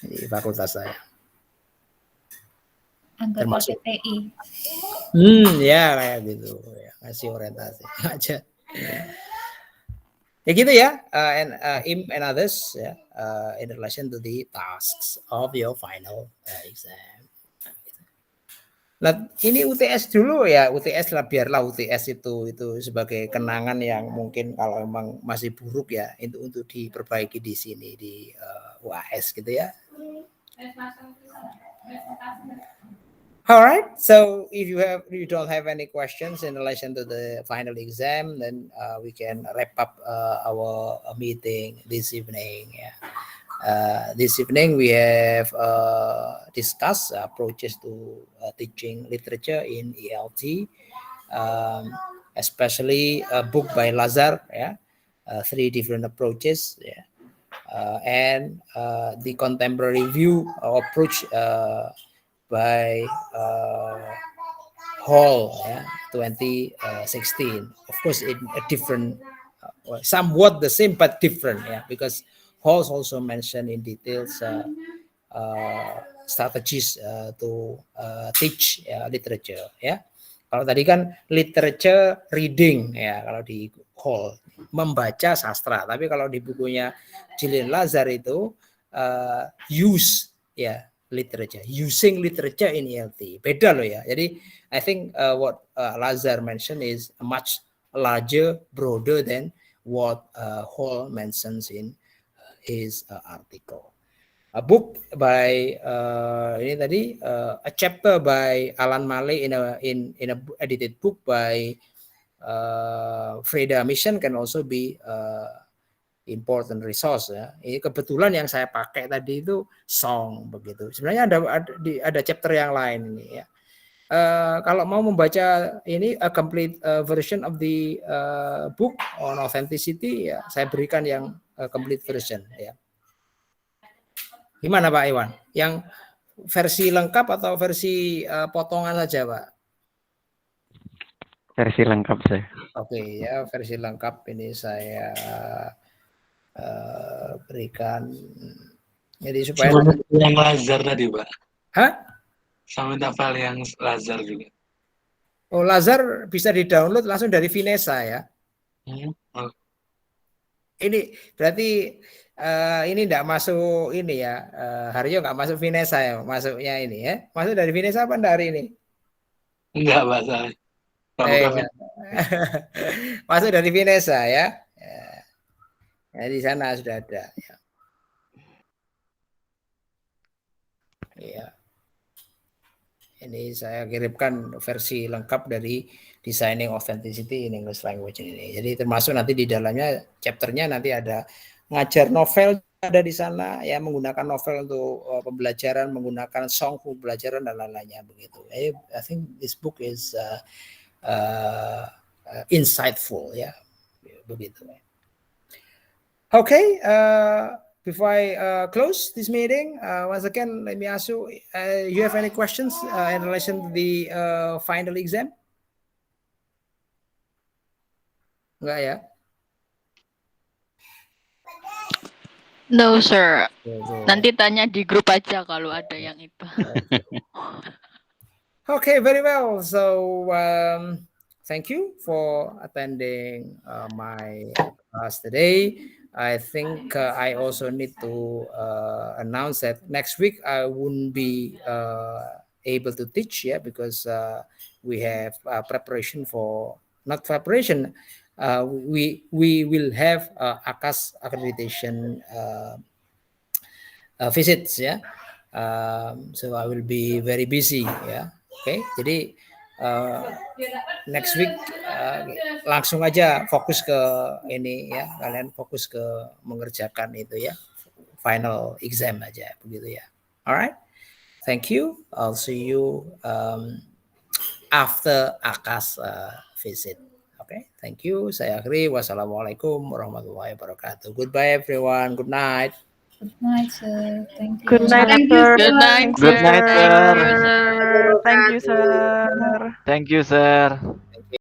Di fakultas saya. Anggota Termasuk PTI. Ya kayak gitu ya, ngasih orientasi aja. Ya gitu ya, Im and others ya, in relation to the tasks of your final exam. Nah ini UTS dulu ya, UTS lah, biarlah UTS itu sebagai kenangan yang mungkin kalau memang masih buruk ya, itu untuk diperbaiki di sini di UAS gitu ya. Alright, so if you don't have any questions in relation to the final exam, then we can wrap up our meeting this evening. Yeah. This evening we have discussed approaches to teaching literature in ELT, especially a book by Lazar, 3 different approaches, and the contemporary view approach by Hall 2016. Of course, in a different, somewhat the same but different, because Hall also mentioned in details strategies to teach literature. Kalau tadi kan literature reading ya, kalau di Hall membaca sastra, tapi kalau di bukunya Julian Lazar itu use literature, using literature in ELT. Beda loh ya. Jadi I think what Lazar mentioned is much larger, broader than what Hall mentions in his article. A book by ini tadi a chapter by Alan Malley in a edited book by Freda Mission can also be important resource ya. Ini kebetulan yang saya pakai tadi itu song begitu. Sebenarnya ada chapter yang lain ini ya. Kalau mau membaca ini a complete version of the book on authenticity ya, saya berikan yang complete version ya. Gimana Pak Iwan? Yang versi lengkap atau versi potongan saja Pak? Versi lengkap saya. Oke ya, versi lengkap ini saya berikan, jadi supaya yang Lazar tadi Pak. Hah? Sama minta file yang Lazar juga. Oh, Lazar bisa di-download langsung dari Vinesa ya. Ini berarti ini enggak masuk ini ya, Haryo enggak masuk Vinesa ya, masuknya ini ya. Masuk dari Vinesa apa dari ini? Enggak Pak, saya. Masuk dari Vinesa ya. Ya, di sana sudah ada ya. Ya. Ini saya kirimkan versi lengkap dari Designing Authenticity in English Language ini. Jadi termasuk nanti di dalamnya chapternya nanti ada ngajar novel ada di sana ya, menggunakan novel untuk pembelajaran, menggunakan song pembelajaran dan lain-lainnya begitu. I think this book is insightful ya, begitu. Okay, before I close this meeting, once again, let me ask you, you have any questions in relation to the final exam? Enggak ya? No, sir. Nanti tanya di grup aja kalau ada yang itu. Okay, very well. So, thank you for attending my class today. I think I also need to announce that next week I won't be able to teach because we have preparation for, not preparation, we will have ACAS accreditation visits so I will be very busy Okay, jadi next week langsung aja fokus ke ini ya, kalian fokus ke mengerjakan itu ya, final exam aja begitu ya. Alright, thank you. I'll see you after Akash visit. Okay, thank you. Saya akhiri. Wassalamualaikum warahmatullahi wabarakatuh. Goodbye everyone. Good night. Good night, sir. Thank you. Good night, Thank sir. Good night, Good sir. night, Thank you, sir. sir. Thank you, sir. Thank you, sir.